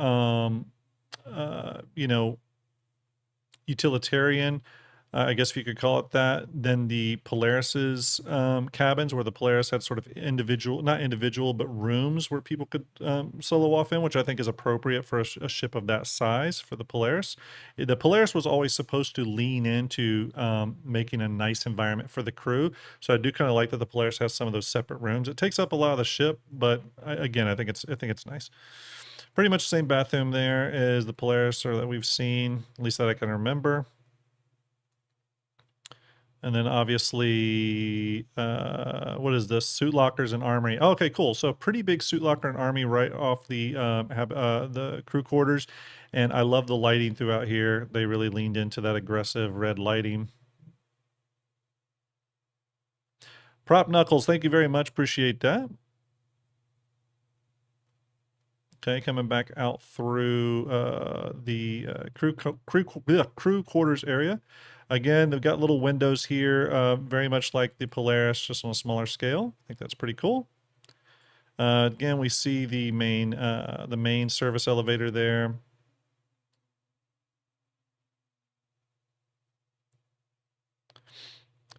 you know, utilitarian, I guess if you could call it that, than the Polaris's cabins, where the Polaris had sort of individual, not individual, but rooms where people could solo off in, which I think is appropriate for a ship of that size for the Polaris. The Polaris was always supposed to lean into making a nice environment for the crew. So I do kind of like that the Polaris has some of those separate rooms. It takes up a lot of the ship, but again, I think it's nice. Pretty much the same bathroom there as the Polaris or that we've seen, at least that I can remember. And then obviously, what is this? Suit lockers and armory. Oh, okay, cool. So pretty big suit locker and armory right off the crew quarters. And I love the lighting throughout here. They really leaned into that aggressive red lighting. Prop Knuckles, thank you very much. Appreciate that. Okay, coming back out through the crew quarters area. Again, they've got little windows here, very much like the Polaris, just on a smaller scale. I think that's pretty cool. Again, we see the main service elevator there.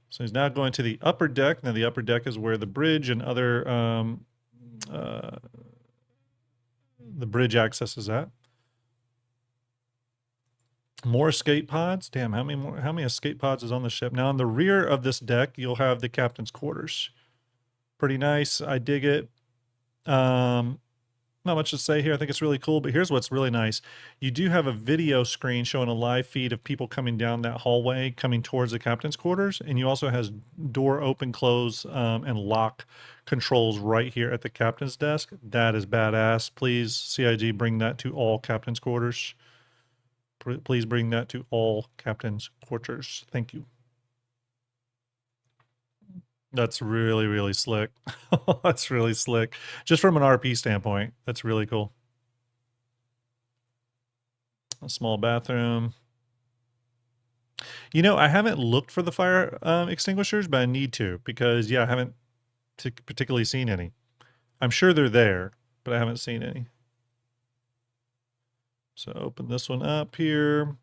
So he's now going to the upper deck. Now the upper deck is where the bridge and other the bridge access is at. More escape pods. Damn, how many escape pods is on the ship? Now on the rear of this deck, you'll have the captain's quarters. Pretty nice. I dig it. Not much to say here. I think it's really cool, but here's what's really nice. You do have a video screen showing a live feed of people coming down that hallway, coming towards the captain's quarters, and you also has door open, close, and lock controls right here at the captain's desk. That is badass. Please, CIG, bring that to all captain's quarters. Please bring that to all captain's quarters. Thank you. That's really, really slick. That's really slick. Just from an RP standpoint, that's really cool. A small bathroom. You know, I haven't looked for the fire extinguishers, but I need to because, yeah, I haven't particularly seen any. I'm sure they're there, but I haven't seen any. So open this one up here.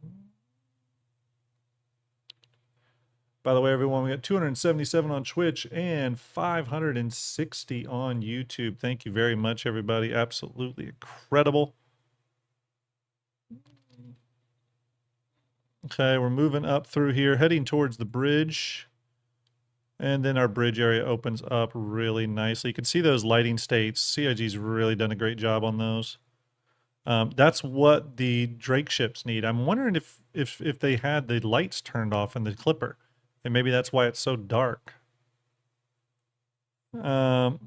By the way, everyone, we got 277 on Twitch and 560 on YouTube. Thank you very much, everybody. Absolutely incredible. Okay, we're moving up through here, heading towards the bridge. And then our bridge area opens up really nicely. You can see those lighting states. CIG's really done a great job on those. That's what the Drake ships need. I'm wondering if they had the lights turned off in the Clipper. And maybe that's why it's so dark. Again,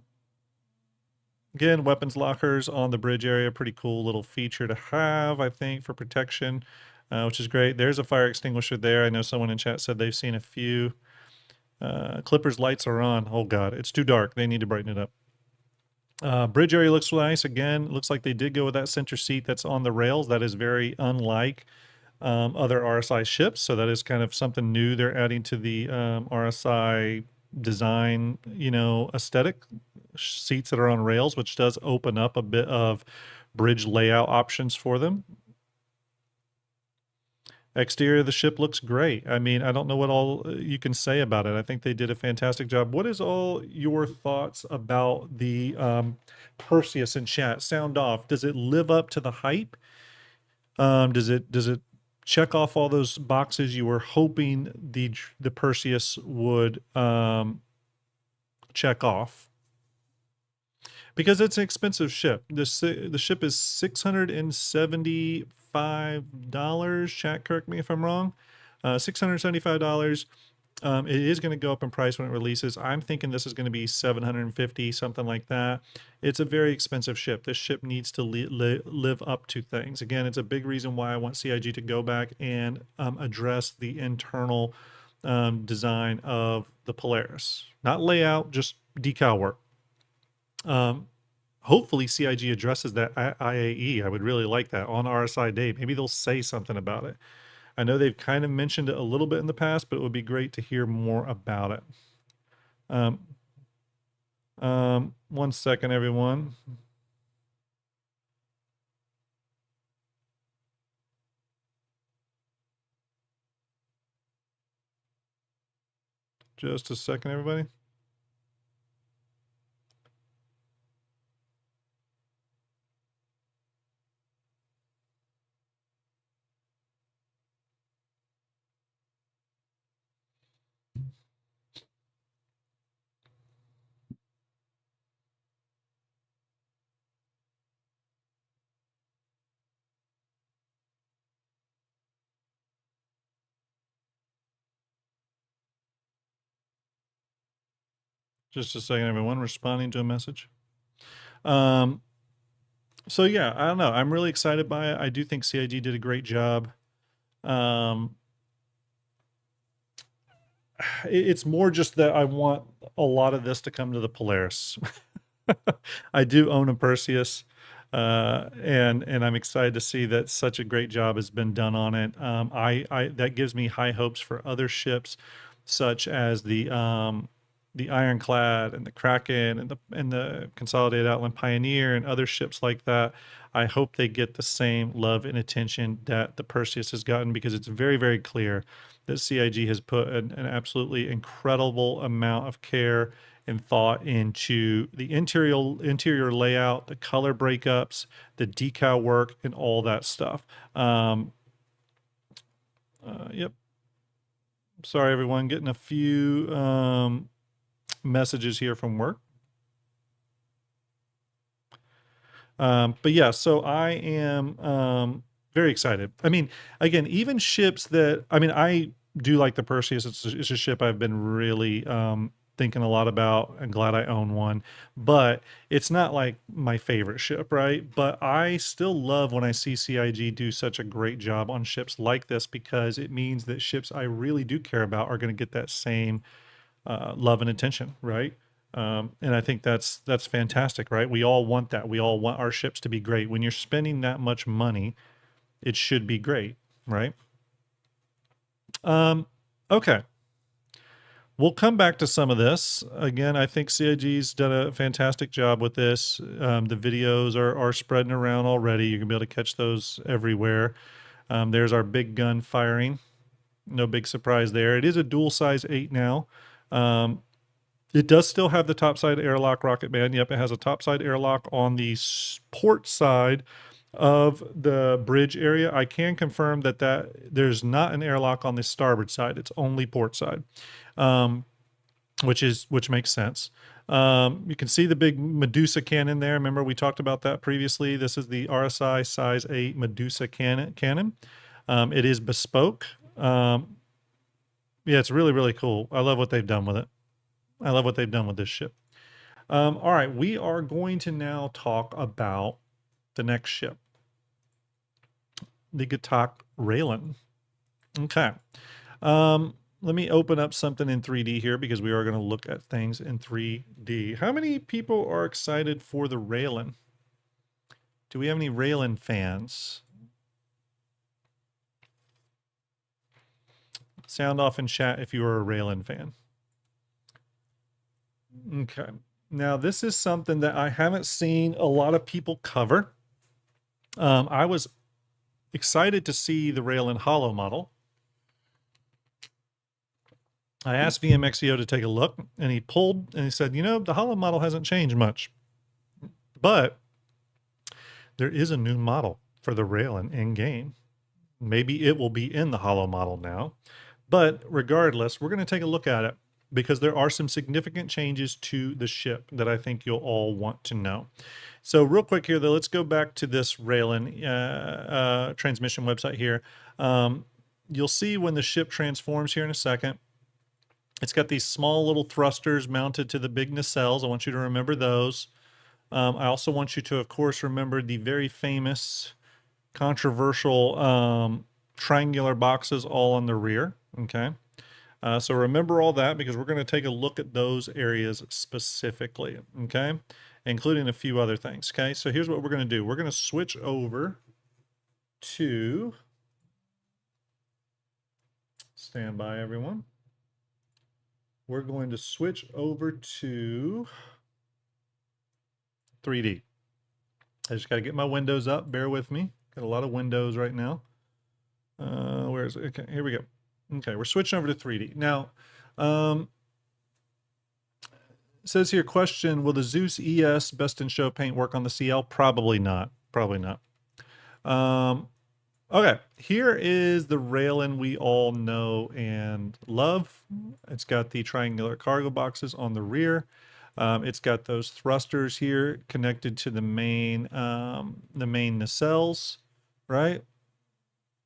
weapons lockers on the bridge area. Pretty cool little feature to have, I think, for protection, which is great. There's a fire extinguisher there. I know someone in chat said they've seen a few. Clipper's lights are on. Oh, God, it's too dark. They need to brighten it up. Bridge area looks nice. Again, looks like they did go with that center seat that's on the rails. That is very unlike other RSI ships, so that is kind of something new they're adding to the RSI design, you know, aesthetic. Seats that are on rails, which does open up a bit of bridge layout options for them. Exterior of the ship looks great. I mean, I don't know what all you can say about it. I think they did a fantastic job. What is all your thoughts about the Perseus in chat? Sound off. Does it live up to the hype? Does it check off all those boxes you were hoping the Perseus would check off? Because it's an expensive ship. The ship is $675. Chat, correct me if I'm wrong. $675. It is going to go up in price when it releases. I'm thinking this is going to be $750, something like that. It's a very expensive ship. This ship needs to live up to things. Again, it's a big reason why I want CIG to go back and address the internal design of the Polaris. Not layout, just decal work. Hopefully CIG addresses that IAE. I would really like that on RSI Day. Maybe they'll say something about it. I know they've kind of mentioned it a little bit in the past, but it would be great to hear more about it. 1 second, everyone. Just a second, everybody. Just a second, everyone. Responding to a message. So yeah, I don't know. I'm really excited by it. I do think CIG did a great job. It's more just that I want a lot of this to come to the Polaris. I do own a Perseus, and I'm excited to see that such a great job has been done on it. I that gives me high hopes for other ships, such as the Ironclad and the Kraken and the Consolidated Outland Pioneer and other ships like that. I hope they get the same love and attention that the Perseus has gotten, because it's very, very clear that CIG has put an absolutely incredible amount of care and thought into the interior layout, the color breakups, the decal work, and all that stuff. Yep. Sorry, everyone, getting a few messages here from work. But yeah, so I am very excited. I mean, again, even ships that, I mean, I do like the Perseus. It's a ship I've been really thinking a lot about. I'm glad I own one, but it's not like my favorite ship, right? But I still love when I see CIG do such a great job on ships like this, because it means that ships I really do care about are going to get that same love and attention, right? And I think that's fantastic, right? We all want that. We all want our ships to be great. When you're spending that much money, it should be great, right? Okay. We'll come back to some of this. Again, I think CIG's done a fantastic job with this. The videos are spreading around already. You're going to be able to catch those everywhere. There's our big gun firing. No big surprise there. It is a dual size 8 now. It does still have the topside airlock rocket band. Yep, it has a topside airlock on the port side of the bridge area. I can confirm that there's not an airlock on the starboard side. It's only port side, which makes sense. You can see the big Medusa cannon there. Remember, we talked about that previously. This is the RSI size 8 Medusa cannon. It is bespoke. Yeah, it's really, really cool. I love what they've done with it. I love what they've done with this ship. All right, we are going to now talk about the next ship, the Gak Railin. Okay. Let me open up something in 3D here, because we are going to look at things in 3D. How many people are excited for the Railen? Do we have any Railen fans? Sound off in chat if you are a Railen fan. Okay. Now, this is something that I haven't seen a lot of people cover. I was excited to see the Railen Hollow model. I asked VMXEO to take a look, and he pulled and he said, you know, the Hollow model hasn't changed much, but there is a new model for the Railen in game. Maybe it will be in the Hollow model now, but regardless, we're going to take a look at it, because there are some significant changes to the ship that I think you'll all want to know. So real quick here, though, let's go back to this Railen transmission website here. You'll see when the ship transforms here in a second. It's got these small little thrusters mounted to the big nacelles. I want you to remember those. I also want you to, of course, remember the very famous, controversial triangular boxes all on the rear, okay? So remember all that, because we're going to take a look at those areas specifically, okay? Including a few other things, okay? So here's what we're going to do. We're going to switch over to Stand by, everyone. We're going to switch over to 3D. I just got to get my windows up. Bear with me. Got a lot of windows right now. Where is it? Okay, here we go. Okay, we're switching over to 3D. Now, it says here, question, will the Zeus ES Best in Show paint work on the CL? Probably not. Probably not. Okay, here is the Railen we all know and love. It's got the triangular cargo boxes on the rear. It's got those thrusters here connected to the main nacelles, right?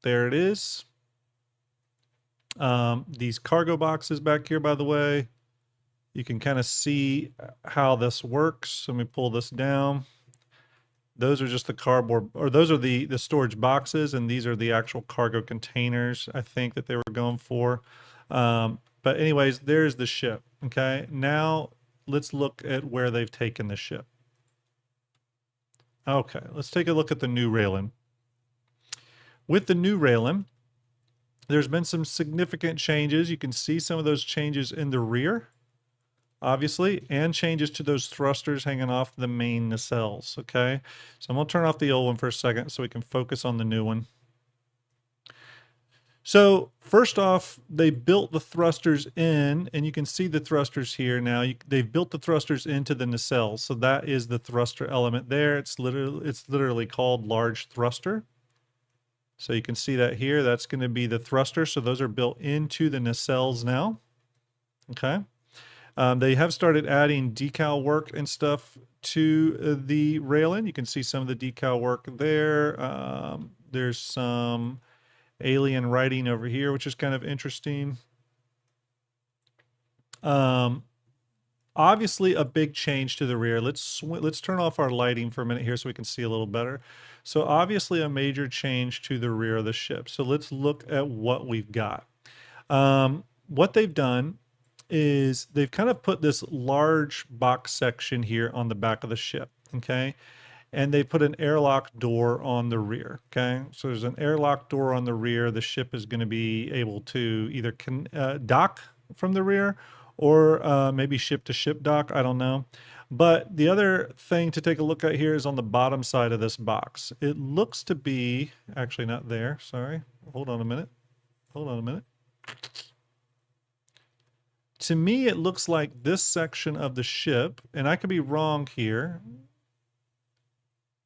There it is. These cargo boxes back here, by the way, you can kind of see how this works. Let me pull this down. Those are just the cardboard, or those are the storage boxes, and these are the actual cargo containers, I think, that they were going for. But anyways, there's the ship, okay? Now, let's look at where they've taken the ship. Okay, let's take a look at the new Railen. With the new Railen, there's been some significant changes. You can see some of those changes in the rear, obviously, and changes to those thrusters hanging off the main nacelles, okay? So I'm going to turn off the old one for a second so we can focus on the new one. So first off, they built the thrusters in, and you can see the thrusters here now. They've built the thrusters into the nacelles, so that is the thruster element there. It's literally called large thruster. So you can see that here. That's going to be the thruster. So those are built into the nacelles now, okay? They have started adding decal work and stuff to the Railen. You can see some of the decal work there. There's some alien writing over here, which is kind of interesting. Obviously a big change to the rear. Let's turn off our lighting for a minute here so we can see a little better. So obviously a major change to the rear of the ship. So let's look at what we've got. What they've done is they've kind of put this large box section here on the back of the ship, okay? And they put an airlock door on the rear, okay? So there's an airlock door on the rear. The ship is going to be able to either dock from the rear or maybe ship-to-ship dock, I don't know. But the other thing to take a look at here is on the bottom side of this box. It looks to be, actually not there, sorry. Hold on a minute. Hold on a minute. To me, it looks like this section of the ship, and I could be wrong here.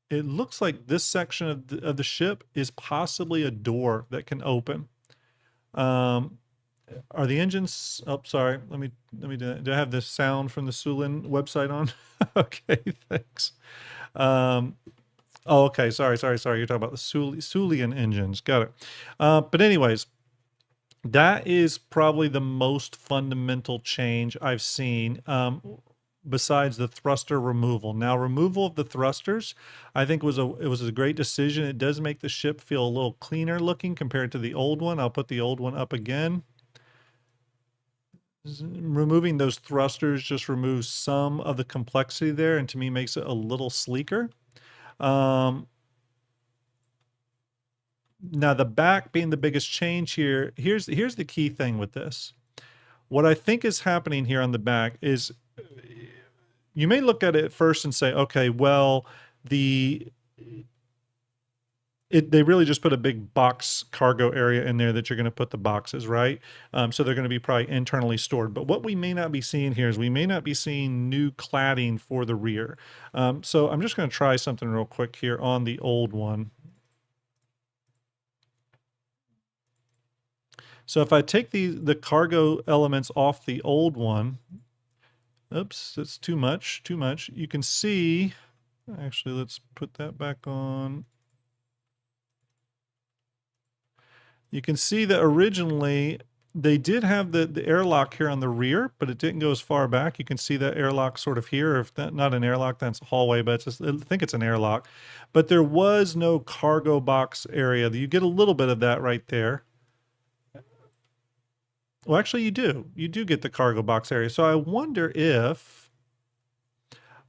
It looks like this section of the ship is possibly a door that can open. Are the engines? Oh, sorry. Let me do that. Do I have the sound from the Sulin website on? Okay, thanks. Oh, okay. Sorry. You're talking about the Sulian engines. Got it. But anyways. That is probably the most fundamental change I've seen besides the thruster removal. Now, removal of the thrusters, I think it was a great decision. It does make the ship feel a little cleaner looking compared to the old one. I'll put the old one up again. Removing those thrusters just removes some of the complexity there, and to me makes it a little sleeker. Now, the back being the biggest change here, here's the key thing with this. What I think is happening here on the back is you may look at it first and say, okay, well, they really just put a big box cargo area in there that you're going to put the boxes, right? So they're going to be probably internally stored. But what we may not be seeing here is we may not be seeing new cladding for the rear. So I'm just going to try something real quick here on the old one. So if I take the cargo elements off the old one, oops, that's too much. You can see, actually, let's put that back on. You can see that originally they did have the airlock here on the rear, but it didn't go as far back. You can see that airlock sort of here. If that, not an airlock, that's a hallway, but it's just, I think it's an airlock. But there was no cargo box area. You get a little bit of that right there. Well, actually, you do. You do get the cargo box area. So I wonder if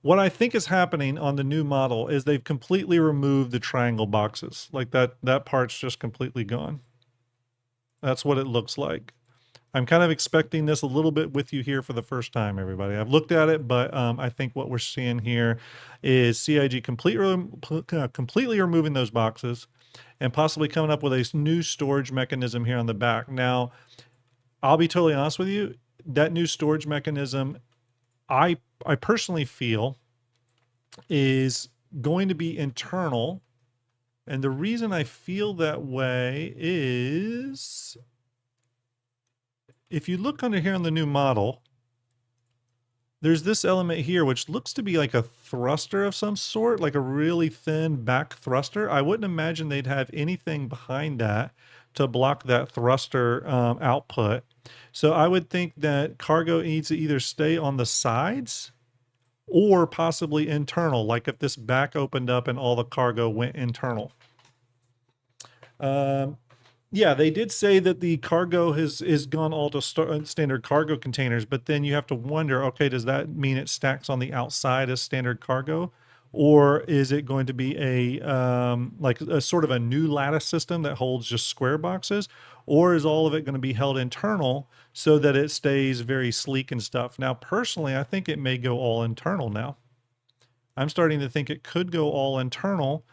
what I think is happening on the new model is they've completely removed the triangle boxes. Like that part's just completely gone. That's what it looks like. I'm kind of expecting this a little bit with you here for the first time, everybody. I've looked at it, but I think what we're seeing here is CIG completely removing those boxes and possibly coming up with a new storage mechanism here on the back. Now, I'll be totally honest with you, that new storage mechanism, I personally feel is going to be internal. And the reason I feel that way is if you look under here on the new model, there's this element here, which looks to be like a thruster of some sort, like a really thin back thruster. I wouldn't imagine they'd have anything behind that to block that thruster output. So I would think that cargo needs to either stay on the sides or possibly internal, like if this back opened up and all the cargo went internal. Yeah, they did say that the cargo is gone all to standard cargo containers, but then you have to wonder, okay, does that mean it stacks on the outside as standard cargo? Or is it going to be a like a sort of a new lattice system that holds just square boxes? Or is all of it going to be held internal so that it stays very sleek and stuff? Now, personally, I think it may go all internal now. I'm starting to think it could go all internal,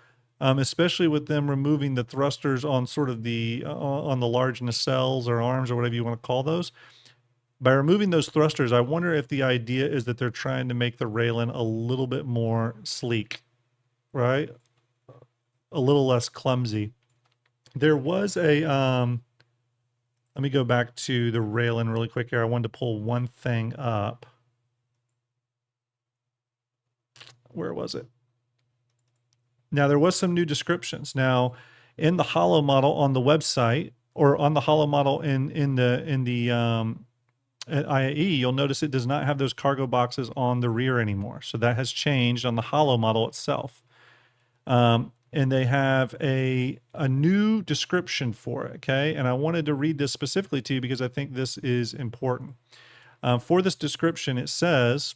especially with them removing the thrusters on sort of the on the large nacelles or arms or whatever you want to call those. By removing those thrusters, I wonder if the idea is that they're trying to make the Railen a little bit more sleek, right? A little less clumsy. There was a, let me go back to the Railen really quick here. I wanted to pull one thing up. Where was it? Now, there was some new descriptions. Now, in the hollow model on the website, or on the hollow model in the at IAE, you'll notice it does not have those cargo boxes on the rear anymore. So that has changed on the hollow model itself. And they have a new description for it, okay? And I wanted to read this specifically to you because I think this is important. For this description, it says,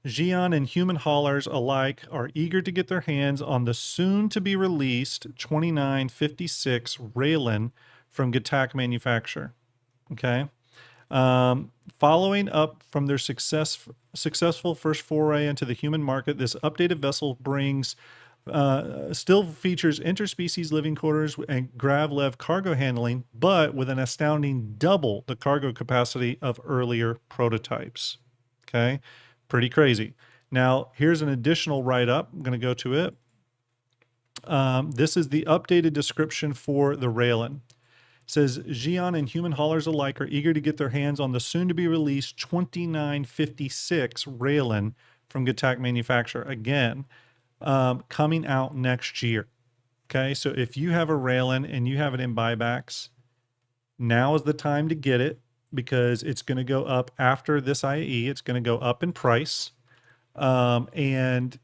Xi'an and human haulers alike are eager to get their hands on the soon-to-be-released 2956 Railen from Gak manufacturer, okay? Following up from their successful first foray into the human market, this updated vessel brings still features interspecies living quarters and grav-lev cargo handling, but with an astounding double the cargo capacity of earlier prototypes. Okay, pretty crazy. Now, here's an additional write-up. I'm going to go to it. This is the updated description for the Railen. Says Xi'an and human haulers alike are eager to get their hands on the soon-to-be-released 2956 Railen from Gak manufacturer. Again, coming out next year. Okay, so if you have a Railen and you have it in buybacks, now is the time to get it because it's going to go up after this IE. It's going to go up in price, and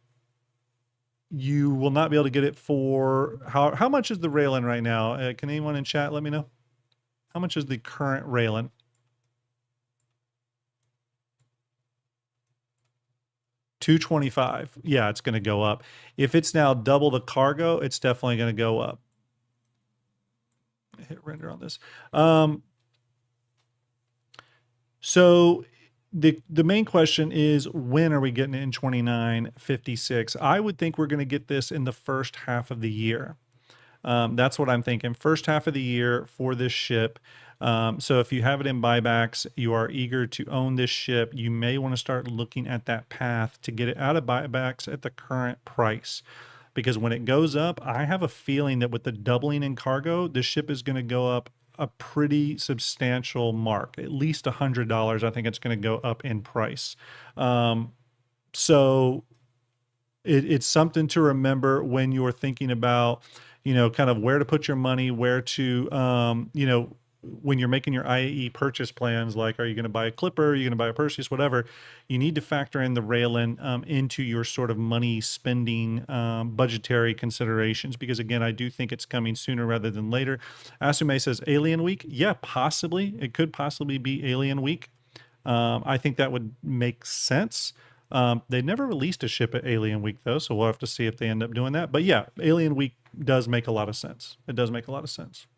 you will not be able to get it for how much is the Railen right now? Can anyone in chat let me know? How much is the current Railen? $225. Yeah, it's going to go up. If it's now double the cargo, it's definitely going to go up. Hit render on this. So the main question is, when are we getting it in 2956? I would think we're going to get this in the first half of the year. That's what I'm thinking. First half of the year for this ship. So if you have it in buybacks, you are eager to own this ship, you may want to start looking at that path to get it out of buybacks at the current price. Because when it goes up, I have a feeling that with the doubling in cargo, the ship is going to go up a pretty substantial mark, at least $100. I think it's going to go up in price. So it's something to remember when you're thinking about, you know, kind of where to put your money, where to, you know, when you're making your IAE purchase plans, like, are you going to buy a Clipper? Are you going to buy a Perseus? Whatever. You need to factor in the Railen into your sort of money spending budgetary considerations, because again, I do think it's coming sooner rather than later. Asume says Alien Week. Yeah, possibly. It could possibly be Alien Week. I think that would make sense. They never released a ship at Alien Week though, so we'll have to see if they end up doing that. But yeah, Alien Week does make a lot of sense. It does make a lot of sense.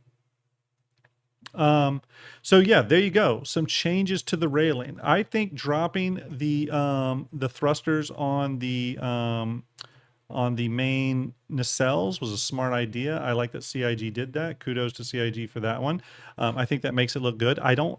So yeah, there you go. Some changes to the railing. I think dropping the thrusters on the main nacelles was a smart idea. I like that CIG did that. Kudos to CIG for that one. I think that makes it look good. I don't,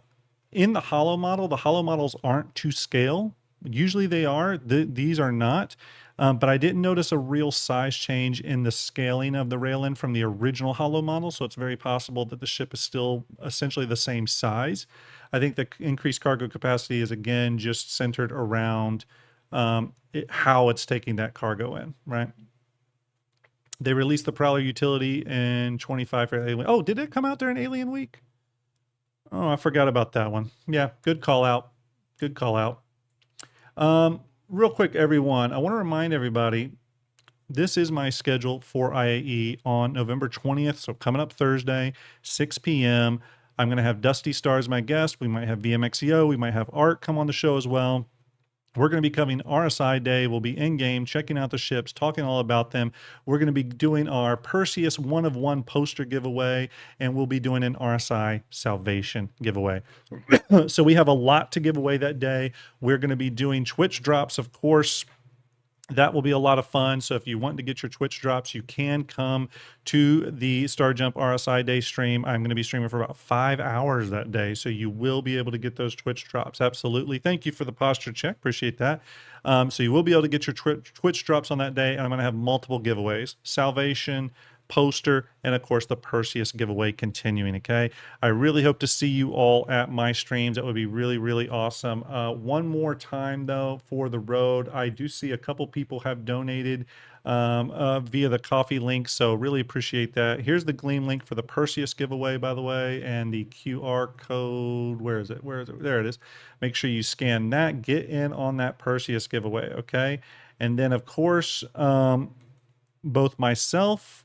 in the hollow model, the hollow models aren't to scale. Usually they are. These are not. But I didn't notice a real size change in the scaling of the Railen from the original hollow model. So it's very possible that the ship is still essentially the same size. I think the increased cargo capacity is, again, just centered around how it's taking that cargo in, right? They released the Prowler utility in 25 for Alien. Oh, did it come out during Alien Week? Oh, I forgot about that one. Yeah, good call out. Good call out. Real quick, everyone, I want to remind everybody, this is my schedule for IAE on November 20th. So coming up Thursday, 6 p.m. I'm going to have Dusty Star as my guest. We might have VMXEO. We might have Art come on the show as well. We're going to be covering RSI Day. We'll be in-game, checking out the ships, talking all about them. We're going to be doing our Perseus 1-of-1 poster giveaway, and we'll be doing an RSI Salvation giveaway. So we have a lot to give away that day. We're going to be doing Twitch drops, of course. That will be a lot of fun. So if you want to get your Twitch drops, you can come to the STARJUMP RSI Day stream. I'm going to be streaming for about 5 hours that day. So you will be able to get those Twitch drops. Absolutely. Thank you for the posture check. Appreciate that. So you will be able to get your Twitch drops on that day. And I'm going to have multiple giveaways. Salvation, poster, and of course the Perseus giveaway continuing. Okay, I really hope to see you all at my streams. That would be really, really awesome. One more time though, for the road, I do see a couple people have donated via the coffee link, so really appreciate that. Here's the Gleam link for the Perseus giveaway, by the way, and the QR code. Where is it? Where is it? There it is. Make sure you scan that, get in on that Perseus giveaway. Okay, and then of course both myself,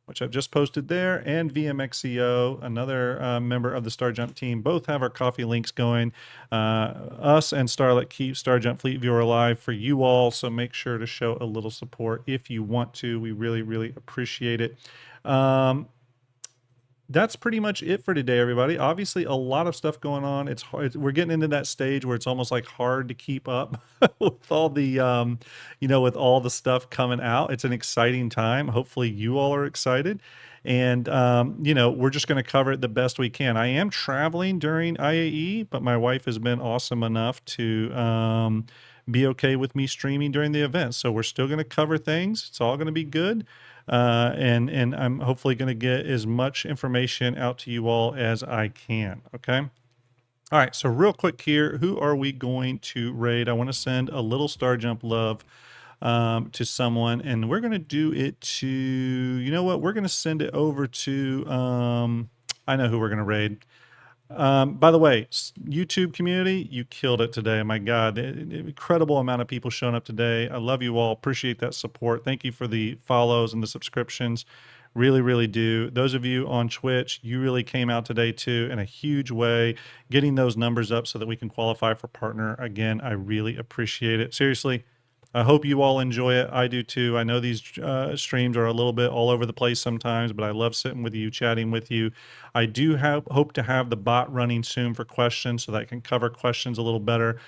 which I've just posted there, and VMXEO, another member of the STARJUMP team, both have our coffee links going. Us and Starlet keep STARJUMP Fleet Viewer alive for you all, so make sure to show a little support if you want to. We really, really appreciate it. That's pretty much it for today, everybody. Obviously, a lot of stuff going on. It's hard. We're getting into that stage where it's almost like hard to keep up with all the, with all the stuff coming out. It's an exciting time. Hopefully, you all are excited. And, we're just going to cover it the best we can. I am traveling during IAE, but my wife has been awesome enough to be okay with me streaming during the event. So we're still going to cover things. It's all going to be good. And I'm hopefully going to get as much information out to you all as I can. Okay. All right. So real quick here, who are we going to raid? I want to send a little STARJUMP love to someone, and we're going to do it to, you know what? We're going to send it over to, I know who we're going to raid. By the way, YouTube community, you killed it today. My God, incredible amount of people showing up today. I love you all. Appreciate that support. Thank you for the follows and the subscriptions. Really, really do. Those of you on Twitch, you really came out today too in a huge way, getting those numbers up so that we can qualify for partner. Again, I really appreciate it. Seriously, I hope you all enjoy it. I do too. I know these streams are a little bit all over the place sometimes, but I love sitting with you, chatting with you. I do hope to have the bot running soon for questions so that I can cover questions a little better.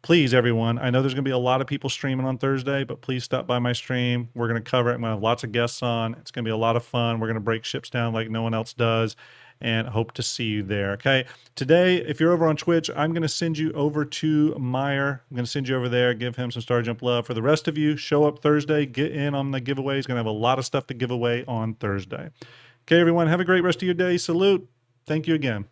Please, everyone, I know there's going to be a lot of people streaming on Thursday, but please stop by my stream. We're going to cover it. I'm going to have lots of guests on. It's going to be a lot of fun. We're going to break ships down like no one else does, and hope to see you there. Okay. Today, if you're over on Twitch, I'm going to send you over to Meyer. I'm going to send you over there, give him some STARJUMP love. For the rest of you, show up Thursday, get in on the giveaway. He's going to have a lot of stuff to give away on Thursday. Okay, everyone, have a great rest of your day. Salute. Thank you again.